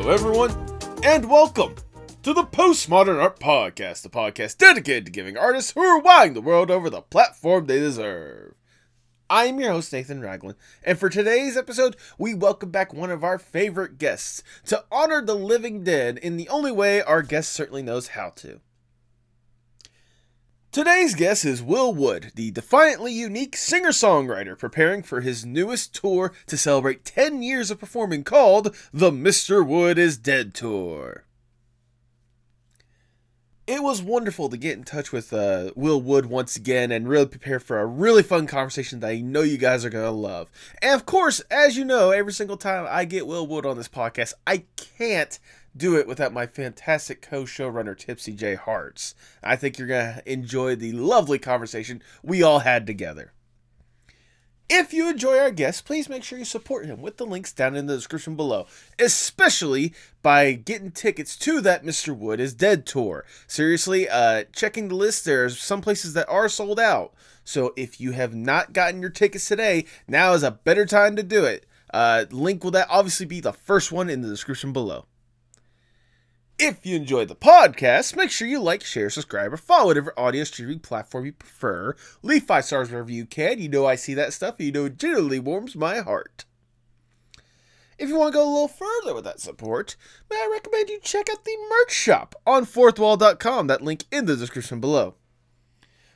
everyone, and welcome to the Postmodern Art Podcast, the podcast dedicated to giving artists who are wowing the world over the platform they deserve. I am your host, Nathan Ragland, and for today's episode, we welcome back one of our favorite guests to honor the living dead in the only way our guest certainly knows how to. Today's guest is Will Wood, the defiantly unique singer-songwriter preparing for his newest tour to celebrate 10 years of performing called the Mr. Wood is Dead Tour. It was wonderful to get in touch with Will Wood once again and really prepare for a really fun conversation that I know you guys are going to love. And of course, as you know, every single time I get Will Wood on this podcast, I can't do it without my fantastic co-showrunner, TispyJHearts. I think you're going to enjoy the lovely conversation we all had together. If you enjoy our guest, please make sure you support him with the links down in the description below, especially by getting tickets to that Mr. Wood is Dead tour. Seriously, checking the list, there's some places that are sold out. So if you have not gotten your tickets today, now is a better time to do it. Link will that obviously be the first one in the description below. If you enjoyed the podcast, make sure you like, share, subscribe, or follow whatever audio streaming platform you prefer. Leave 5 stars wherever you can. You know I see that stuff, and you know it generally warms my heart. If you want to go a little further with that support, may I recommend you check out the merch shop on fourthwall.com. That link in the description below.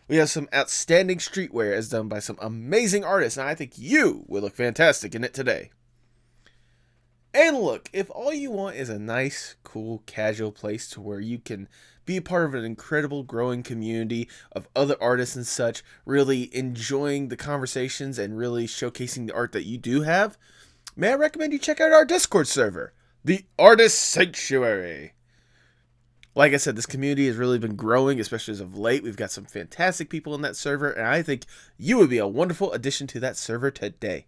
We have some outstanding streetwear as done by some amazing artists, and I think you will look fantastic in it today. And look, if all you want is a nice, cool, casual place to where you can be a part of an incredible growing community of other artists and such, really enjoying the conversations and really showcasing the art that you do have, may I recommend you check out our Discord server, the Artist Sanctuary. Like I said, this community has really been growing, especially as of late. We've got some fantastic people in that server, and I think you would be a wonderful addition to that server today.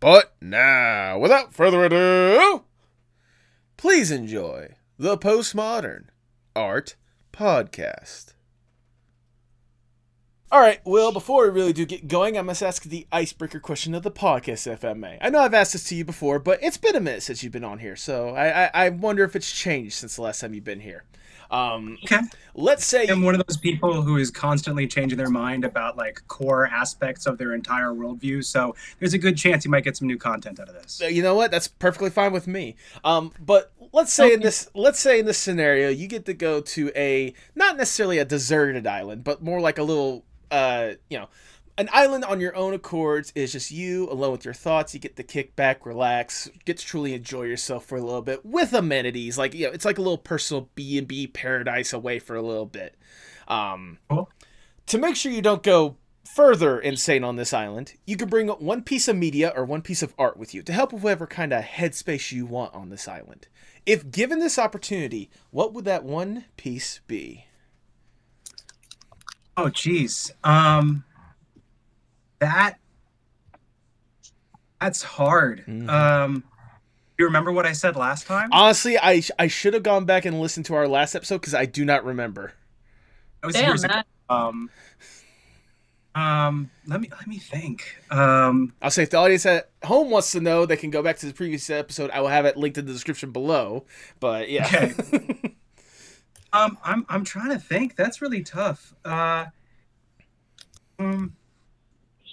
But now, without further ado, please enjoy the Postmodern Art Podcast. Alright, Will, before we really do get going, I must ask the icebreaker question of the podcast, if I may. I know I've asked this to you before, but it's been a minute since you've been on here, so I wonder if it's changed since the last time you've been here. Okay. Let's say I'm one of those people who is constantly changing their mind about like core aspects of their entire worldview. So there's a good chance you might get some new content out of this. You know what? That's perfectly fine with me. But let's say in this scenario, you get to go to a not necessarily a deserted island, but more like a little an island on your own accords. Is just you alone with your thoughts. You get to kick back, relax, get to truly enjoy yourself for a little bit with amenities. Like, it's like a little personal B&B paradise away for a little bit. Cool. To make sure you don't go further insane on this island, you can bring one piece of media or one piece of art with you to help with whatever kind of headspace you want on this island. If given this opportunity, what would that one piece be? Oh, geez. That's hard. Mm-hmm. You remember what I said last time? Honestly, I should have gone back and listened to our last episode because I do not remember. That was years ago. Let me think. I'll say if the audience at home wants to know, they can go back to the previous episode. I will have it linked in the description below. But yeah. Okay. I'm trying to think. That's really tough. I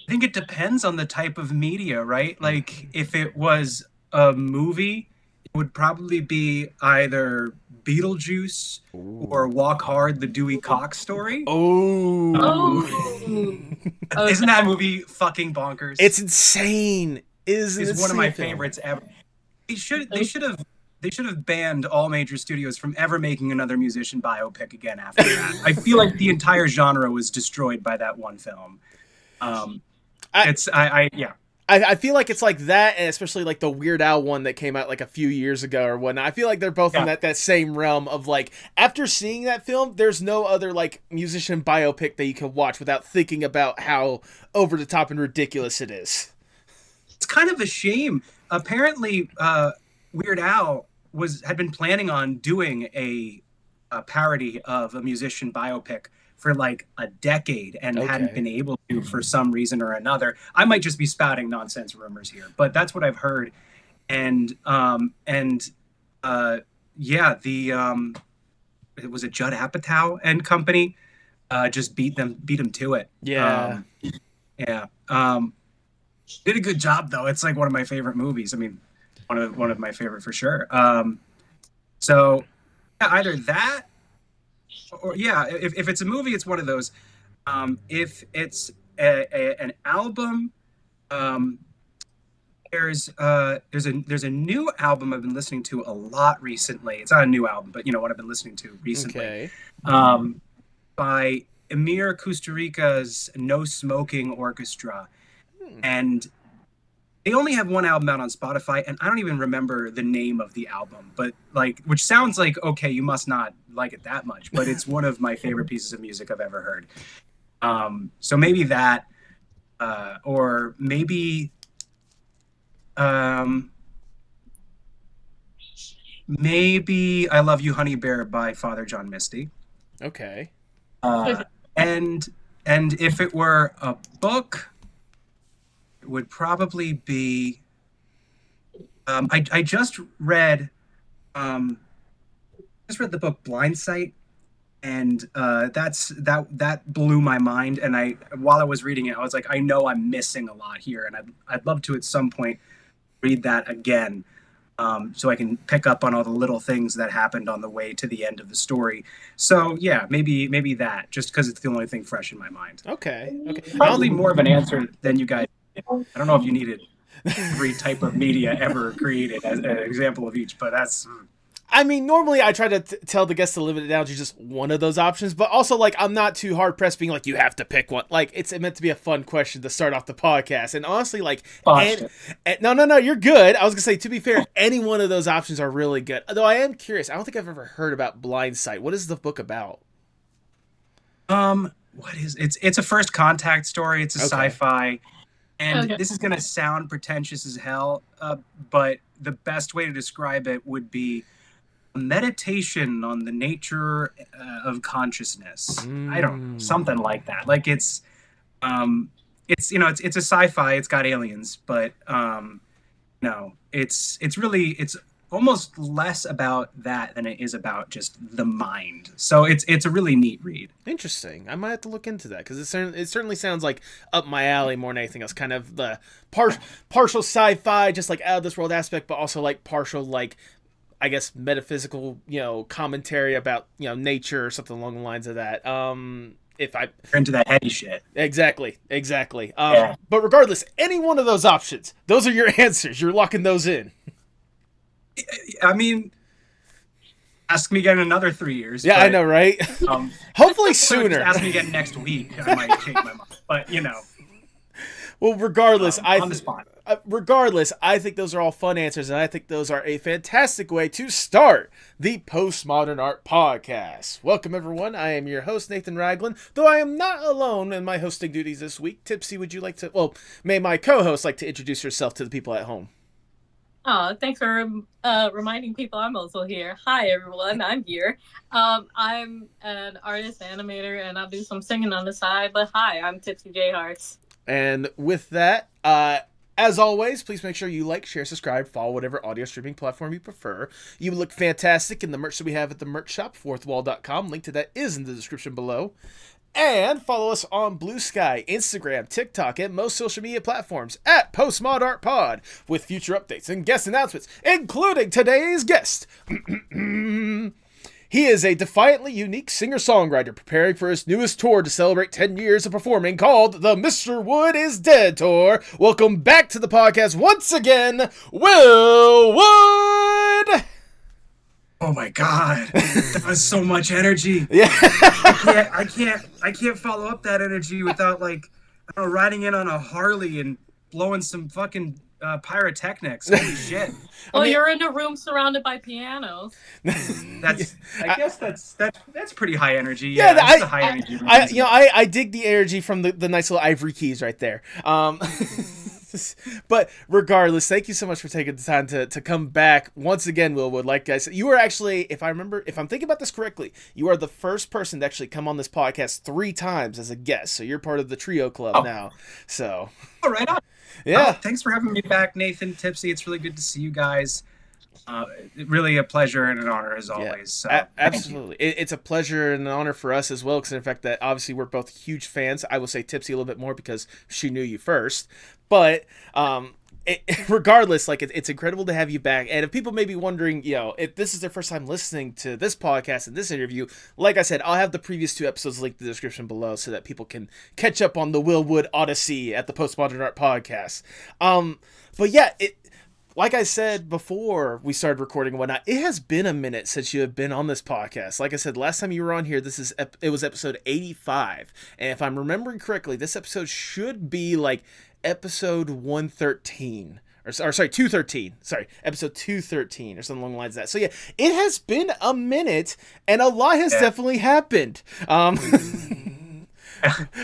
think it depends on the type of media, right? Like, if it was a movie, it would probably be either Beetlejuice or Walk Hard, the Dewey Cox story. Isn't that movie fucking bonkers? It's insane. It's one of my favorites ever. They should have banned all major studios from ever making another musician biopic again after that. I feel like the entire genre was destroyed by that one film. I feel like it's like that, and especially like the Weird Al one that came out like a few years ago or whatnot. I feel like they're both in that same realm of like, after seeing that film, there's no other like musician biopic that you can watch without thinking about how over the top and ridiculous it is. It's kind of a shame. Apparently, Weird Al had been planning on doing a parody of a musician biopic for like a decade and hadn't been able to for some reason or another. I might just be spouting nonsense rumors here, but that's what I've heard. and yeah, it was a Judd Apatow and company just beat them to it. Yeah. Yeah. Did a good job though. It's like one of my favorite movies. I mean, one of my favorite for sure. So yeah, either that or yeah, if it's a movie, it's one of those. If it's an album, there's a new album I've been listening to a lot recently. It's not a new album, but you know what I've been listening to recently. Okay. By Emir Kusturica's No Smoking Orchestra. And they only have one album out on Spotify, and I don't even remember the name of the album, but like, which sounds like, okay, you must not like it that much, but it's one of my favorite pieces of music I've ever heard. So maybe that, or maybe, maybe I Love You, Honey Bear by Father John Misty. Okay. And if it were a book, it would probably be. I just read the book Blind Sight, and that blew my mind. And while I was reading it, I was like, I know I'm missing a lot here, and I'd love to at some point read that again, so I can pick up on all the little things that happened on the way to the end of the story. So yeah, maybe that, just because it's the only thing fresh in my mind. Okay. Probably more of an answer than you guys. I don't know if you needed every type of media ever created as an example of each, but that's. I mean, normally I try to tell the guests to limit it down to just one of those options, but also, like, I'm not too hard pressed being like, you have to pick one. Like, it's meant to be a fun question to start off the podcast. And honestly, like, no, you're good. I was gonna say, to be fair, any one of those options are really good. Though I am curious. I don't think I've ever heard about Blind Sight. What is the book about? What is it's a first contact story. It's a sci-fi. And this is going to sound pretentious as hell, but the best way to describe it would be a meditation on the nature of consciousness. I don't know, something like that. Like it's a sci-fi. It's got aliens, but no, it's almost less about that than it is about just the mind. So it's a really neat read. Interesting. I might have to look into that, because it certainly sounds like up my alley more than anything else. Kind of the partial sci-fi, just like out of this world aspect, but also like partial, like, I guess, metaphysical, commentary about, nature or something along the lines of that. If I into that heady shit. Exactly. But regardless, any one of those options, those are your answers. You're locking those in. I mean, ask me again in another 3 years. Yeah, but, I know, right? Hopefully sooner. Ask me again next week. I might change my mind. But, Well, regardless, on the spot. Regardless, I think those are all fun answers, and I think those are a fantastic way to start the Postmodern Art Podcast. Welcome, everyone. I am your host, Nathan Ragland, though I am not alone in my hosting duties this week. Tipsy, would you like to, may my co-host like to introduce herself to the people at home? Oh, thanks for reminding people I'm also here. Hi, everyone. I'm here. I'm an artist, animator, and I'll do some singing on the side. But hi, I'm TispyJHearts. And with that, as always, please make sure you like, share, subscribe, follow whatever audio streaming platform you prefer. You look fantastic in the merch that we have at the merch shop, fourthwall.com. Link to that is in the description below. And follow us on Blue Sky, Instagram, TikTok, and most social media platforms at PostmodArtPod with future updates and guest announcements, including today's guest. He is a defiantly unique singer-songwriter preparing for his newest tour to celebrate 10 years of performing, called the Mr. Wood is Dead Tour. Welcome back to the podcast once again, Will Wood! Oh my God, that was so much energy. Yeah. I can't follow up that energy without, like, I don't know, riding in on a Harley and blowing some fucking pyrotechnics. Holy shit. Well, you're in a room surrounded by pianos. I guess that's pretty high energy. Yeah, that's a high energy. I dig the energy from the nice little ivory keys right there. But regardless, thank you so much for taking the time to come back once again, Willwood. Like I said, you were actually, if I'm thinking about this correctly, you are the first person to actually come on this podcast 3 times as a guest. So you're part of the trio club now. So, all right on. Yeah. Thanks for having me back, Nathan, Tipsy. It's really good to see you guys. Really a pleasure and an honor as always. Yeah, so, absolutely. It's a pleasure and an honor for us as well, because in fact that obviously we're both huge fans. I will say Tipsy a little bit more because she knew you first. But regardless, like it's incredible to have you back. And if people may be wondering, you know, if this is their first time listening to this podcast and this interview, like I said, I'll have the previous 2 episodes linked in the description below so that people can catch up on the Willwood Odyssey at the Postmodern Art Podcast. But yeah, like I said before we started recording and whatnot, it has been a minute since you have been on this podcast. Like I said, last time you were on here, it was episode 85. And if I'm remembering correctly, this episode should be like episode 113. Or sorry, 213. Sorry, episode 213 or something along the lines of that. So yeah, it has been a minute and a lot has definitely happened.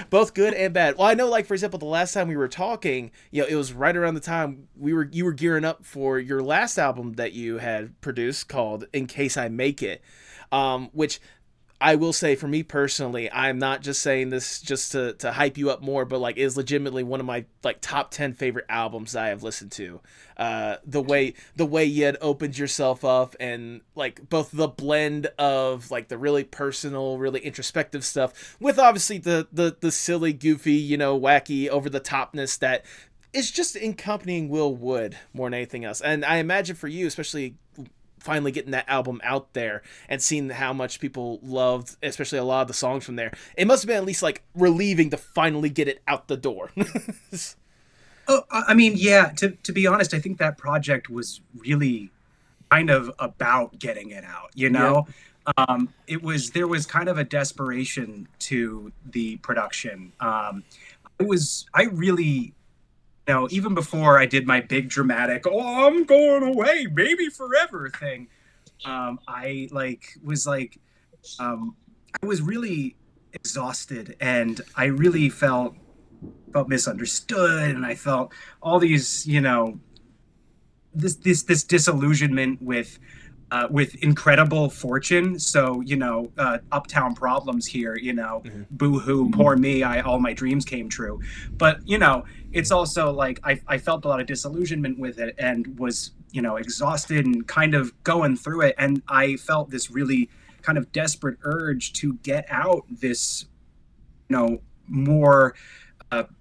Both good and bad. Well, I know, like, for example, the last time we were talking, you know, it was right around the time you were gearing up for your last album that you had produced called In Case I Make It, which I will say, for me personally, I'm not just saying this just to hype you up more, but like is legitimately one of my like top 10 favorite albums that I have listened to. The way you had opened yourself up, and like both the blend of like the really personal, really introspective stuff with obviously the silly, goofy, you know, wacky, over the topness that is just accompanying Willwood more than anything else. And I imagine for you, especially finally getting that album out there and seeing how much people loved, especially a lot of the songs from there, it must have been at least like relieving to finally get it out the door. I mean, yeah, to be honest, I think that project was really kind of about getting it out, you know? Yeah. There was kind of a desperation to the production. I really, you know, even before I did my big dramatic, oh, I'm going away, maybe forever thing, I was really exhausted, and I really felt misunderstood, and I felt all these, you know, this disillusionment with incredible fortune. So, you know, uptown problems here, you know, boo-hoo, poor me, all my dreams came true. But, you know, it's also like I felt a lot of disillusionment with it and was, you know, exhausted and kind of going through it. And I felt this really kind of desperate urge to get out this, you know,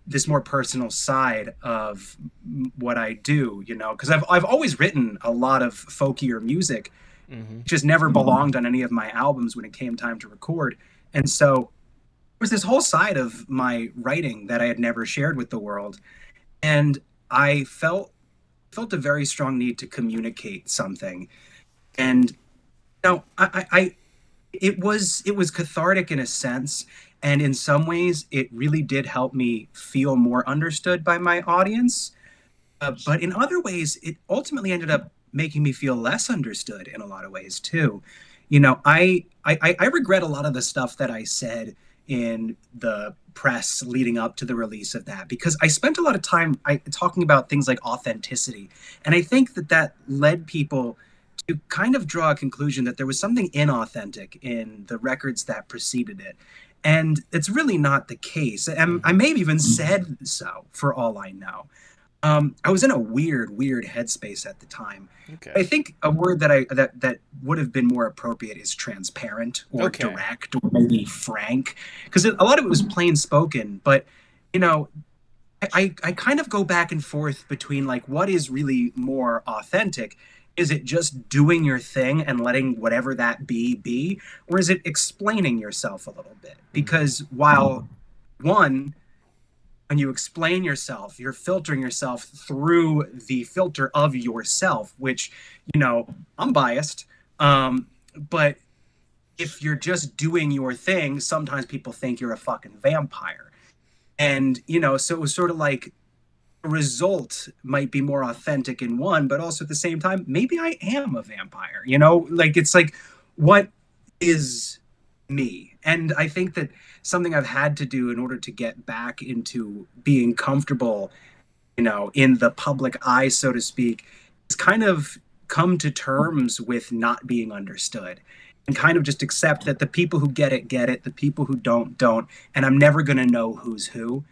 this more personal side of what I do, you know, because I've always written a lot of folkier music, just never belonged on any of my albums when it came time to record. And so there was this whole side of my writing that I had never shared with the world. And I felt a very strong need to communicate something. And, you know, it was cathartic in a sense. And in some ways, it really did help me feel more understood by my audience. But in other ways, it ultimately ended up making me feel less understood in a lot of ways, too. You know, I regret a lot of the stuff that I said in the press leading up to the release of that, because I spent a lot of time talking about things like authenticity. And I think that led people to kind of draw a conclusion that there was something inauthentic in the records that preceded it. And it's really not the case. And I may have even said so, for all I know. I was in a weird headspace at the time. Okay. I think a word that would have been more appropriate is transparent or direct or maybe frank, because a lot of it was plain spoken. But, you know, I kind of go back and forth between like what is really more authentic. Is it just doing your thing and letting whatever that be? Or is it explaining yourself a little bit? Because while when you explain yourself, you're filtering yourself through the filter of yourself, which, you know, I'm biased. But if you're just doing your thing, sometimes people think you're a fucking vampire. And, you know, so it was sort of like, result might be more authentic in one, but also at the same time, maybe I am a vampire, you know, like it's like, what is me? And I think that something I've had to do in order to get back into being comfortable you know, in the public eye, so to speak, is kind of come to terms with not being understood and kind of just accept that the people who get it, the people who don't, and I'm never going to know who's who,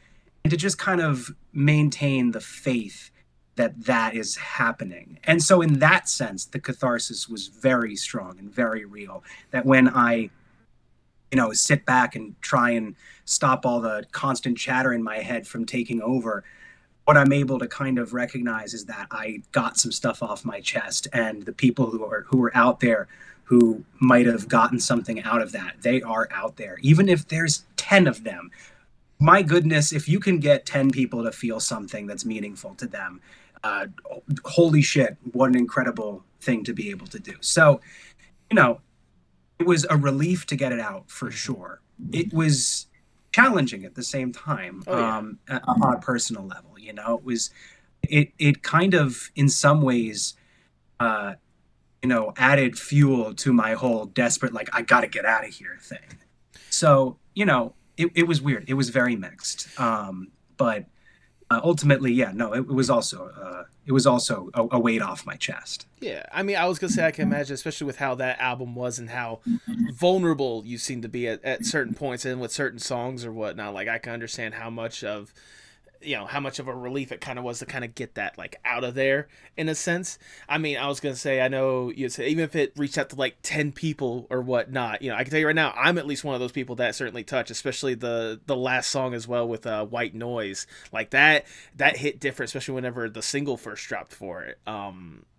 and to just kind of maintain the faith that that is happening. And so in that sense, the catharsis was very strong and very real, that when I, you know, sit back and try and stop all the constant chatter in my head from taking over, what I'm able to kind of recognize is that I got some stuff off my chest, and the people who are out there who might have gotten something out of that, they are out there. Even if there's 10 of them, my goodness, if you can get 10 people to feel something that's meaningful to them, holy shit, what an incredible thing to be able to do. So, you know, it was a relief to get it out for sure. It was challenging at the same time, on a personal level. You know, it kind of, in some ways, you know, added fuel to my whole desperate, like, I got to get out of here thing. So, you know, it was weird. It was very mixed. But ultimately, yeah, no, it was also a weight off my chest. Yeah, I mean, I was gonna say, I can imagine, especially with how that album was and how vulnerable you seem to be at certain points and with certain songs or whatnot. Like, I can understand how much of a relief it kind of was to kind of get that, like, out of there in a sense. I mean, I was gonna say, I know you said even if it reached out to like 10 people or whatnot, you know, I can tell you right now, I'm at least one of those people that certainly touch, especially the last song as well with White Noise. Like, that hit different, especially whenever the single first dropped for it.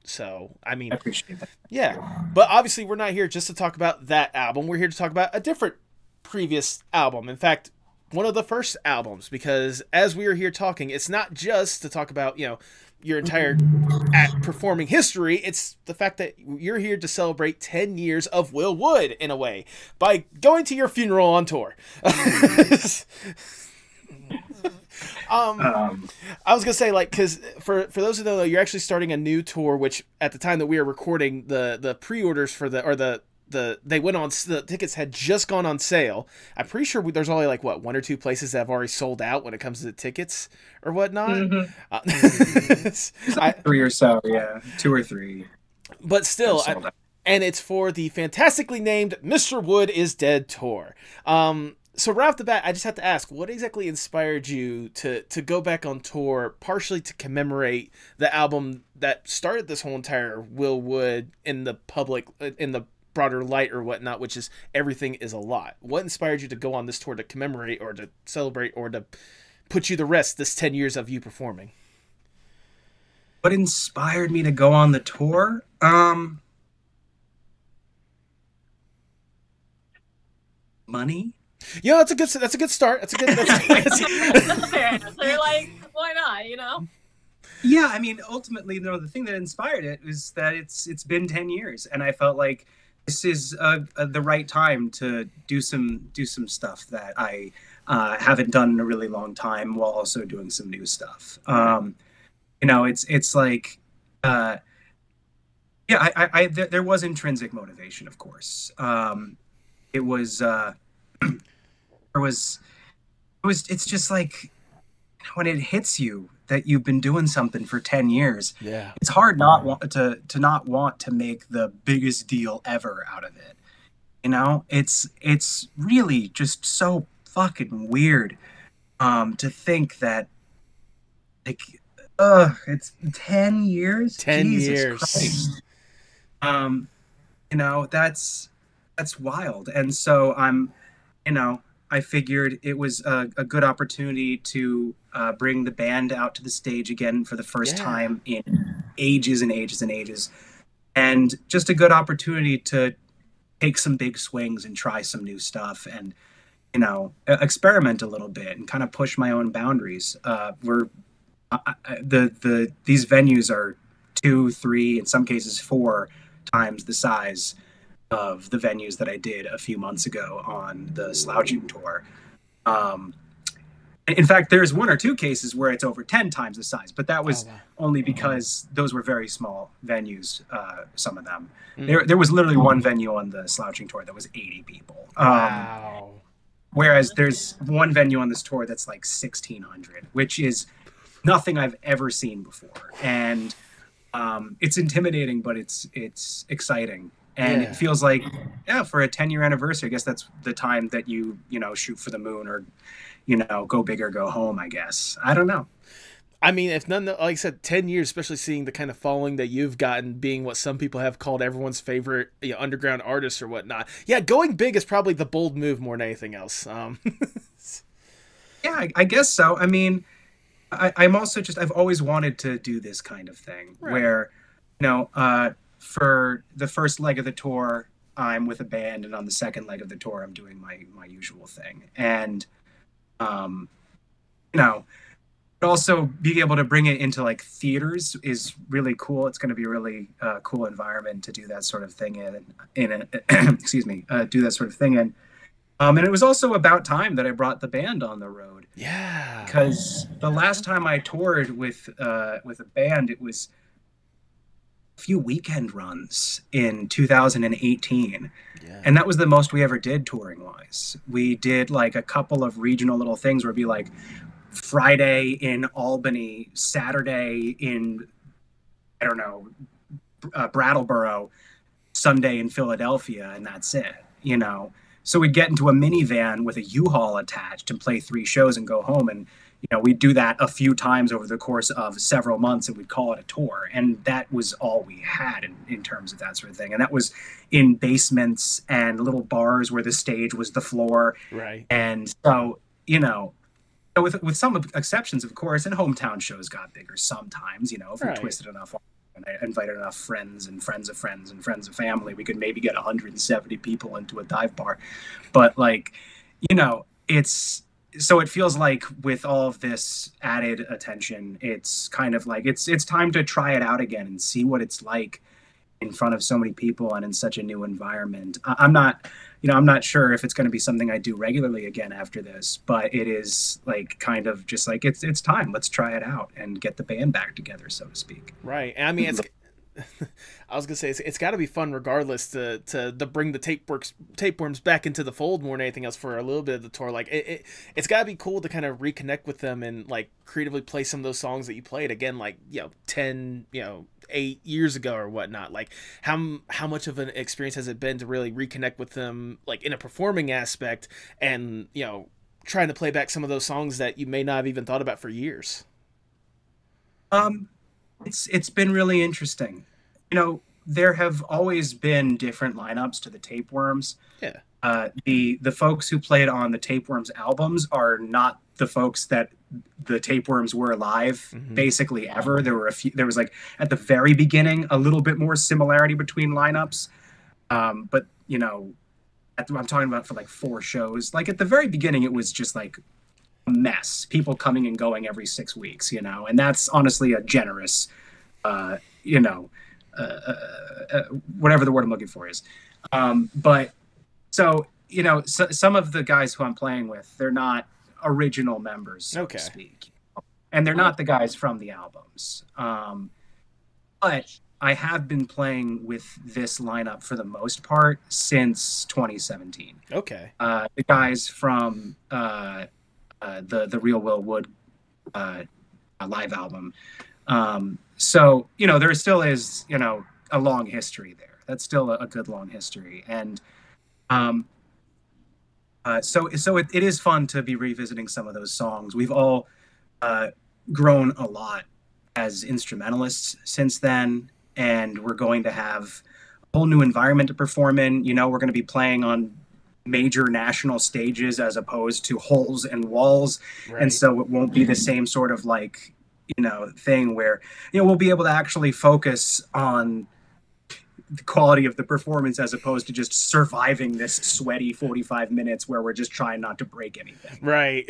So, I mean, I appreciate that. Yeah, but obviously we're not here just to talk about that album. We're here to talk about a different previous album. In fact, one of the first albums, because as we are here talking, it's not just to talk about, you know, your entire performing history. It's the fact that you're here to celebrate 10 years of Will Wood, in a way, by going to your funeral on tour. I was gonna say, like, because for those who don't know, you're actually starting a new tour, which at the time that we are recording, the pre-orders for they went on, the tickets had just gone on sale. I'm pretty sure there's only like one or two places that have already sold out when it comes to the tickets or whatnot. Mm-hmm. 3 or so, yeah, 2 or 3. But still, and it's for the fantastically named Mr. Wood is Dead tour. So right off the bat, I just have to ask, what exactly inspired you to go back on tour, partially to commemorate the album that started this whole entire Will Wood in the public, in the broader light or whatnot, which is Everything Is a Lot? What inspired you to go on this tour to commemorate or to celebrate or to put you to rest this 10 years of you performing? What inspired me to go on the tour? Money. Yeah, that's a good start. That's a fair answer. Like, why not? You know. Yeah, I mean, ultimately, you know, the thing that inspired it was that it's been 10 years, and I felt like this is the right time to do some stuff that I haven't done in a really long time, while also doing some new stuff. You know, it's like, yeah, there was intrinsic motivation, of course. It was. It's just like, when it hits you that you've been doing something for 10 years, yeah, it's hard not not want to make the biggest deal ever out of it. You know, it's really just so fucking weird to think that, like, it's 10 years. 10 Jesus years. Christ. You know, that's wild. And so I figured it was a good opportunity to bring the band out to the stage again for the first time in ages and ages and ages. And just a good opportunity to take some big swings and try some new stuff and, you know, experiment a little bit and kind of push my own boundaries. These venues are 2, 3, in some cases 4 times the size of the venues that I did a few months ago on the Slouching tour. In fact, there's 1 or 2 cases where it's over 10 times the size, but that was only because those were very small venues, some of them. There was literally 1 venue on the Slouching tour that was 80 people. Whereas there's 1 venue on this tour that's like 1,600, which is nothing I've ever seen before. And it's intimidating, but it's exciting. And it feels like, yeah, for a 10-year anniversary, I guess that's the time that you shoot for the moon, or, go big or go home, I guess. I don't know. I mean, if none, like I said, 10 years, especially seeing the kind of following that you've gotten, being what some people have called everyone's favorite underground artist or whatnot. Yeah, going big is probably the bold move more than anything else. Yeah, I guess so. I mean, I'm also I've always wanted to do this kind of thing where, for the first leg of the tour, I'm with a band, and on the second leg of the tour, I'm doing my usual thing. And, but also being able to bring it into like theaters is really cool. It's going to be a really cool environment to do that sort of thing excuse me, do that sort of thing in. And it was also about time that I brought the band on the road. Yeah. Because the last time I toured with a band, it was a few weekend runs in 2018. Yeah. And that was the most we ever did touring wise. We did like a couple of regional little things where it'd be like Friday in Albany, Saturday in, I don't know, Brattleboro, Sunday in Philadelphia, and that's it, So we'd get into a minivan with a U-Haul attached and play 3 shows and go home. And, we'd do that a few times over the course of several months, and we'd call it a tour. And that was all we had in terms of that sort of thing. And that was in basements and little bars where the stage was the floor. Right. And so, with some exceptions, of course, and hometown shows got bigger sometimes, if we twisted enough and I invited enough friends and friends of friends and friends of family, we could maybe get 170 people into a dive bar. But so it feels like with all of this added attention, it's kind of like it's time to try it out again and see what it's like in front of so many people and in such a new environment. I'm not sure if it's going to be something I do regularly again after this, but it is like kind of just like it's time. Let's try it out and get the band back together, so to speak. Right. I mean, I was gonna say it's got to be fun regardless to bring the tapeworms back into the fold more than anything else for a little bit of the tour. Like it's got to be cool to kind of reconnect with them and like creatively play some of those songs that you played again, like 8 years ago or whatnot. Like how much of an experience has it been to really reconnect with them, like in a performing aspect, and trying to play back some of those songs that you may not have even thought about for years? It's been really interesting. There have always been different lineups to the Tapeworms. Yeah. The folks who played on the Tapeworms albums are not the folks that the Tapeworms were live basically ever. There was like at the very beginning a little bit more similarity between lineups. But I'm talking about for like 4 shows. Like at the very beginning, it was just like a mess. People coming and going every 6 weeks, and that's honestly a generous, whatever the word I'm looking for is. But so, some of the guys who I'm playing with, they're not original members, so to speak. And they're not the guys from the albums. But I have been playing with this lineup for the most part since 2017. Okay. The guys from the Real Will Wood live album. So, there still is, a long history there. That's still a good long history. And so it is fun to be revisiting some of those songs. We've all grown a lot as instrumentalists since then, and we're going to have a whole new environment to perform in. We're going to be playing on major national stages as opposed to holes and walls. Right. And so it won't be the same sort of like, thing where, we'll be able to actually focus on the quality of the performance as opposed to just surviving this sweaty 45 minutes where we're just trying not to break anything. Right.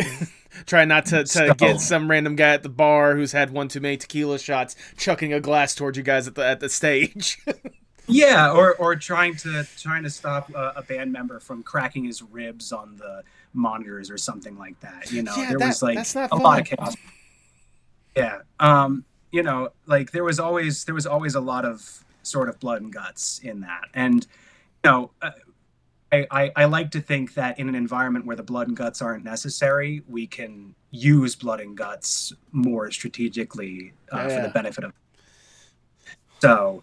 Trying not to get some random guy at the bar who's had one too many tequila shots chucking a glass towards you guys at the stage. Yeah, or trying to stop a band member from cracking his ribs on the monitors or something like that. There was like a lot of chaos. Yeah. Like there was always a lot of sort of blood and guts in that. And, I like to think that in an environment where the blood and guts aren't necessary, we can use blood and guts more strategically for the benefit of. So,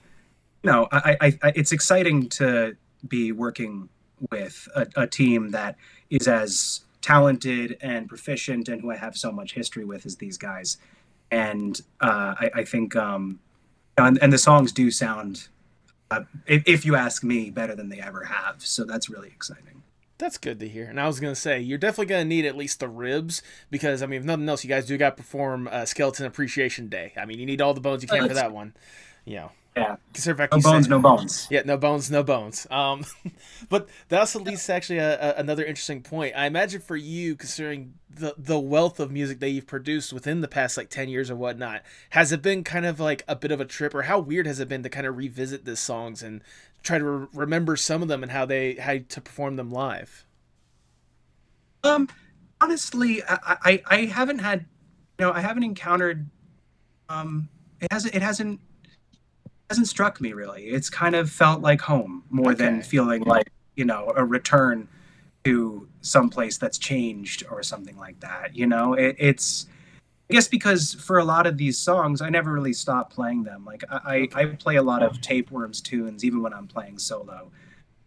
it's exciting to be working with a team that is as talented and proficient and who I have so much history with as these guys. And I think, and the songs do sound, if you ask me, better than they ever have. So that's really exciting. That's good to hear. And I was going to say, you're definitely going to need at least the ribs because, I mean, if nothing else, you guys do got to perform Skeleton Appreciation Day. I mean, you need all the bones you can for that one. Yeah. No bones, no bones. Yeah, no bones, no bones. But that also leads to actually another interesting point. I imagine for you, considering the wealth of music that you've produced within the past like 10 years or whatnot, has it been kind of like a bit of a trip, or how weird has it been to kind of revisit these songs and try to remember some of them and how to perform them live? Honestly, I haven't had, I haven't encountered. It hasn't struck me really. It's kind of felt like home more than feeling like, a return to some place that's changed or something like that. It's, I guess, because for a lot of these songs, I never really stopped playing them. Like I play a lot of Tapeworms tunes, even when I'm playing solo.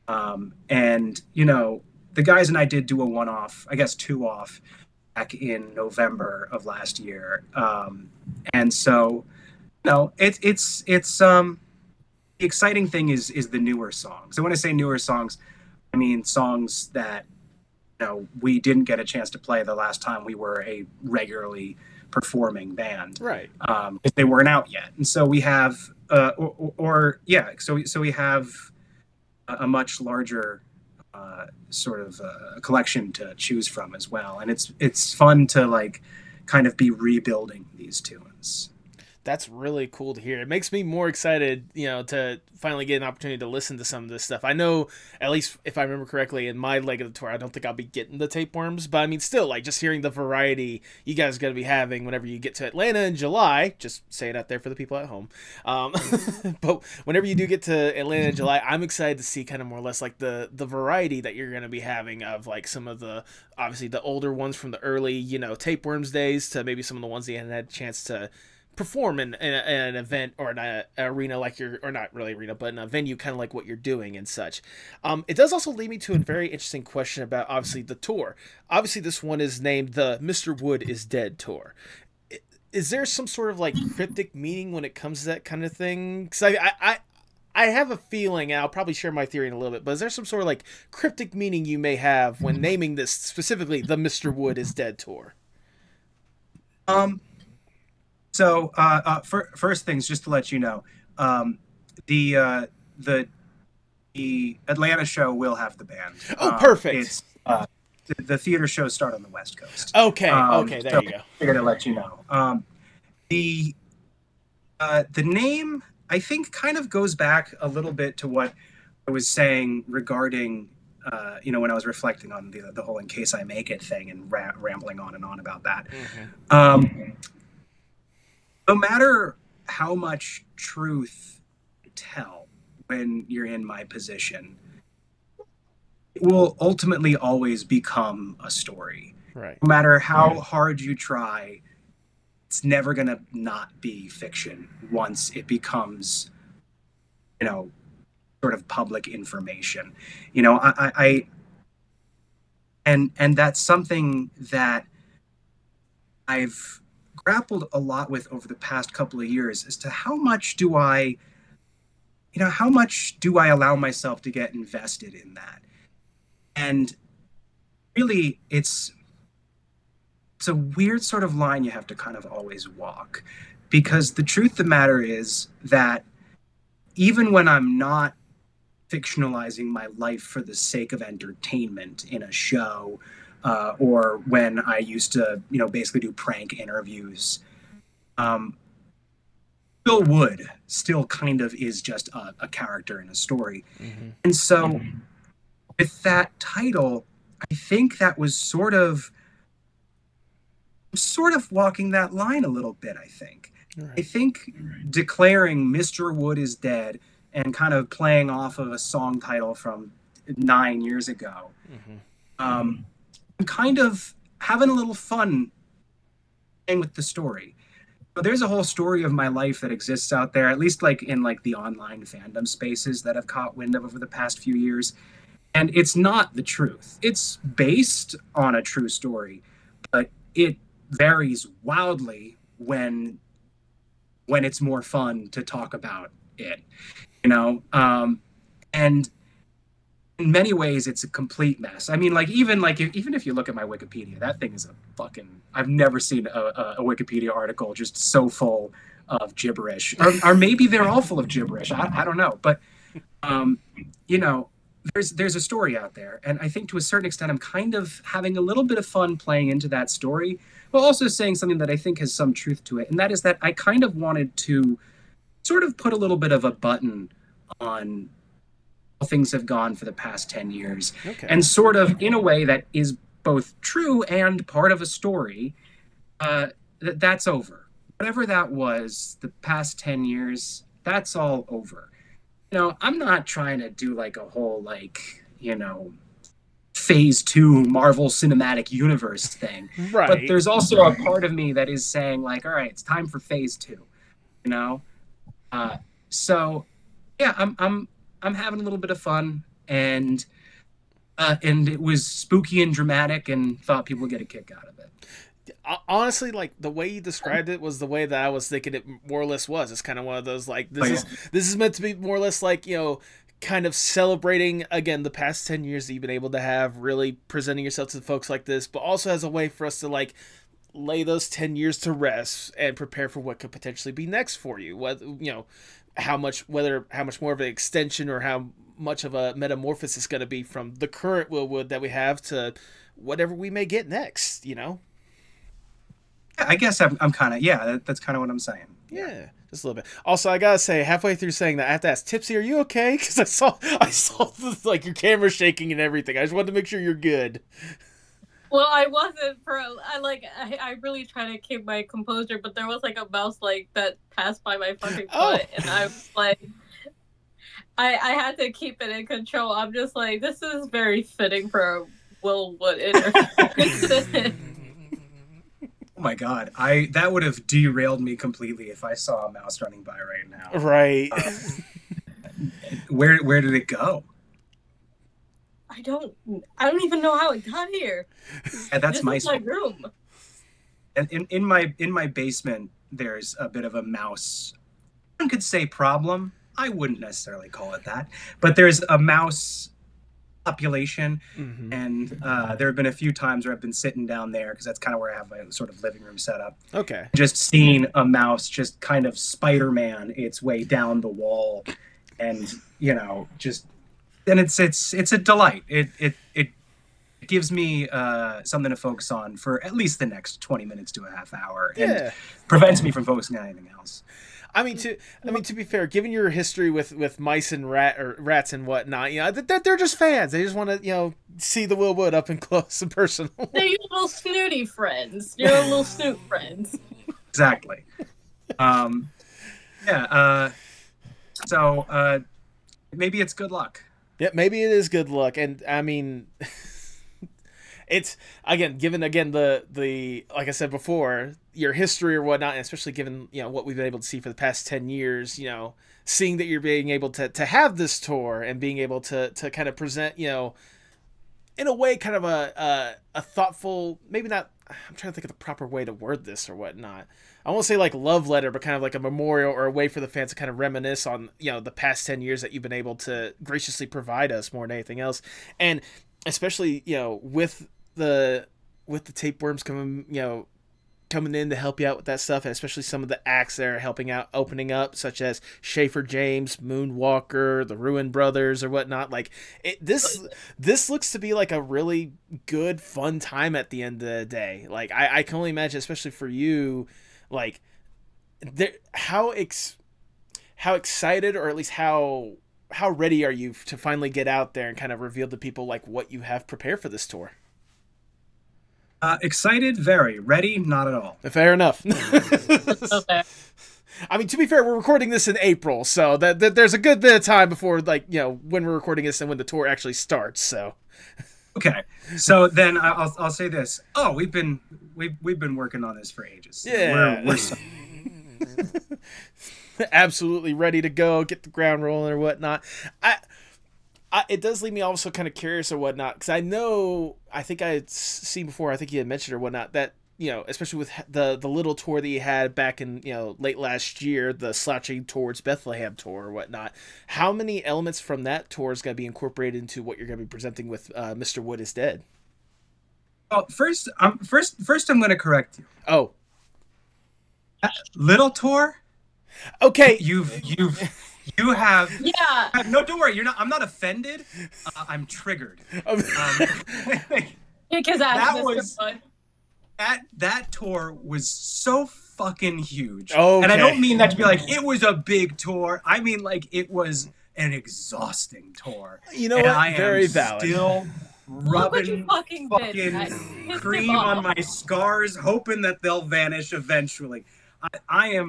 And, the guys and I did do a one-off, I guess 2-off back in November of last year. And so, it's the exciting thing is the newer songs. And when I say newer songs, I mean songs that we didn't get a chance to play the last time we were a regularly performing band, right? Because they weren't out yet. And so we have, so we have a much larger sort of collection to choose from as well. And it's fun to like kind of be rebuilding these tunes. That's really cool to hear. It makes me more excited, to finally get an opportunity to listen to some of this stuff. I know, at least if I remember correctly, in my leg of the tour, I don't think I'll be getting the Tapeworms, but I mean, still, like, just hearing the variety you guys are going to be having whenever you get to Atlanta in July, just say it out there for the people at home. But whenever you do get to Atlanta in July, I'm excited to see kind of more or less like the variety that you're going to be having of like some of the, obviously the older ones from the early, Tapeworms days to maybe some of the ones that you hadn't had a chance to perform in an event or an arena like or not really arena, but in a venue kind of like what you're doing and such. It does also lead me to a very interesting question about obviously the tour. Obviously this one is named the Mr. Wood is Dead tour. Is there some sort of like cryptic meaning when it comes to that kind of thing? Because I have a feeling, and I'll probably share my theory in a little bit, but is there some sort of like cryptic meaning you may have when naming this specifically the Mr. Wood is Dead tour? So first things, just to let you know, the Atlanta show will have the band. Oh, perfect. It's the theater shows start on the West Coast. Okay, there you go. I'm gonna let you know. The name, I think, kind of goes back a little bit to what I was saying regarding, when I was reflecting on the whole "in case I make it" thing and rambling on and on about that. Mm-hmm. No matter how much truth you tell when you're in my position, it will ultimately always become a story. Right. No matter how hard you try, it's never going to not be fiction once it becomes, sort of public information. And that's something that I've grappled a lot with over the past couple of years as to how much do I allow myself to get invested in that. And really it's a weird sort of line you have to kind of always walk, because the truth of the matter is that even when I'm not fictionalizing my life for the sake of entertainment in a show, or when I used to, basically do prank interviews, Bill Wood still kind of is just a character in a story. Mm-hmm. And so with that title, I think that was sort of walking that line a little bit, I think. Right. I think declaring Mr. Wood is Dead and kind of playing off of a song title from 9 years ago. I'm kind of having a little fun playing with the story. But there's a whole story of my life that exists out there, at least like in like the online fandom spaces that I've caught wind of over the past few years. And it's not the truth. It's based on a true story, but it varies wildly when it's more fun to talk about it, you know? And in many ways, it's a complete mess. I mean, like even if you look at my Wikipedia, that thing is a fucking. I've never seen a Wikipedia article just so full of gibberish, or maybe they're all full of gibberish. I don't know, but you know, there's a story out there, and I think to a certain extent, I'm kind of having a little bit of fun playing into that story, but also saying something that I think has some truth to it, and that is that I kind of wanted to sort of put a little bit of a button on how things have gone for the past 10 years. Okay. And sort of in a way that is both true and part of a story, that's over. Whatever that was, the past 10 years, that's all over. You know, I'm not trying to do like a whole, like, you know, phase 2 Marvel Cinematic Universe thing. Right. But there's also a part of me that is saying like, all right, it's time for phase 2, you know? So yeah, I'm having a little bit of fun, and it was spooky and dramatic, and thought people would get a kick out of it. Honestly, like the way you described it was the way that I was thinking it more or less was. It's kind of one of those like this is meant to be more or less like, you know, kind of celebrating again the past 10 years that you've been able to have, really presenting yourself to folks like this, but also as a way for us to like lay those 10 years to rest and prepare for what could potentially be next for you. Whether, you know, how much more of an extension or how much of a metamorphosis is going to be from the current Will Wood that we have to whatever we may get next, you know? I guess I'm kind of, that's kind of what I'm saying. Yeah, just a little bit. Also, I gotta say, halfway through saying that, I have to ask, Tipsy, are you okay? Because I saw like your camera shaking and everything. I just wanted to make sure you're good. Well, I wasn't I really try to keep my composure, but there was like a mouse like that passed by my fucking foot, and I was like, I had to keep it in control. I'm just like, this is very fitting for a Will Wood interview. Oh my god, that would have derailed me completely if I saw a mouse running by right now. Right. Where did it go? I don't even know how it got here. And that's my room. And in my basement, there's a bit of a mouse. One could say problem. I wouldn't necessarily call it that, but there's a mouse population, and there have been a few times where I've been sitting down there because that's kind of where I have my sort of living room set up. Okay. Just seeing a mouse just kind of Spider-Man its way down the wall, and you know, just. And it's a delight. It gives me something to focus on for at least the next 20 minutes to a half hour, and prevents me from focusing on anything else. I mean, to be fair, given your history with mice and rats and whatnot, you know, that they're just fans. They just want to, you know, see the Will Wood up and close and personal. They're your little snooty friends. Your little snoot friends. Exactly. So maybe it's good luck. Yeah, maybe it is good luck, and I mean, it's given the like I said before, your history or whatnot, and especially given, you know, what we've been able to see for the past 10 years, you know, seeing that you're being able to have this tour and being able to kind of present, you know, in a way, kind of a thoughtful, maybe not. I'm trying to think of the proper way to word this or whatnot. I won't say like love letter, but kind of like a memorial or a way for the fans to kind of reminisce on, you know, the past 10 years that you've been able to graciously provide us more than anything else. And especially, you know, with the tapeworms coming in to help you out with that stuff, and especially some of the acts that are helping out, opening up, such as Schaefer James, Moonwalker, the Ruin Brothers, or whatnot. Like this looks to be like a really good, fun time at the end of the day. Like I can only imagine, especially for you, like how excited, or at least how ready are you to finally get out there and kind of reveal to people like what you have prepared for this tour? Excited, very. Ready, not at all. Fair enough. Okay. I mean, to be fair, we're recording this in April, so that there's a good bit of time before, like, you know, when we're recording this and when the tour actually starts. So, okay, so then I'll say this. Oh, we've been working on this for ages. Yeah, we're so absolutely ready to go, get the ground rolling or whatnot. It does leave me also kind of curious or whatnot, because I think I had seen before, I think you had mentioned or whatnot, that, you know, especially with the little tour that you had back in, you know, late last year, the Slouching Towards Bethlehem tour or whatnot, how many elements from that tour is going to be incorporated into what you're going to be presenting with Mr. Wood is Dead? Oh, first I'm going to correct you. Oh. Little tour? Okay. You have. Yeah. No, don't worry. I'm not offended. I'm triggered. Because that tour was so fucking huge. Okay. And I don't mean that to be like it was a big tour. I mean like it was an exhausting tour. You know and what? I Very am valid. Still rubbing fucking cream on my scars, hoping that they'll vanish eventually. I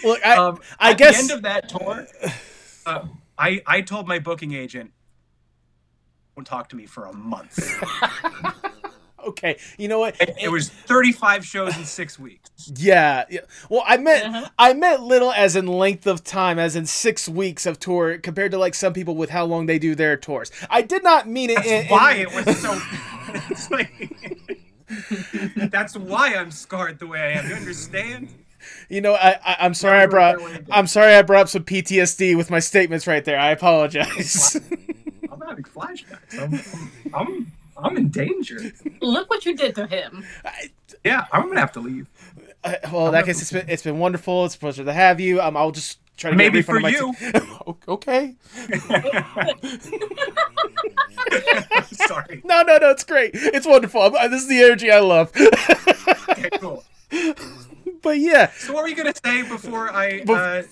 Look, I at guess the end of that tour, I told my booking agent, "Don't talk to me for a month." Okay, you know what? It was 35 shows in 6 weeks. Yeah. Well, I meant little as in length of time, as in 6 weeks of tour, compared to like some people with how long they do their tours. I did not mean it. That's why it was so. It's like, that's why I'm scarred the way I am. You understand? You know, I'm sorry I brought up some PTSD with my statements right there. I apologize. I'm having flashbacks. I'm in danger. Look what you did to him. Yeah, I'm gonna have to leave. Well, in that case, it's been wonderful. It's a pleasure to have you. I'll just try to maybe get for you. Okay. Sorry. No, it's great. It's wonderful. This is the energy I love. Okay, cool. But yeah. So what were you gonna say before I?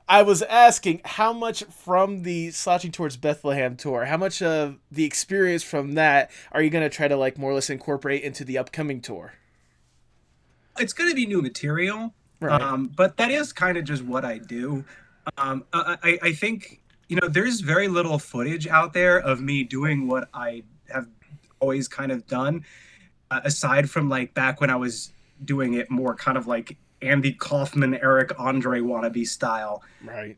I was asking how much from the Slouching Towards Bethlehem tour, how much of the experience from that are you gonna try to like more or less incorporate into the upcoming tour? It's gonna be new material, right. But that is kind of just what I do. I think, you know, there's very little footage out there of me doing what I have always kind of done, aside from like back when I was doing it more kind of like Andy Kaufman, Eric Andre wannabe style, right?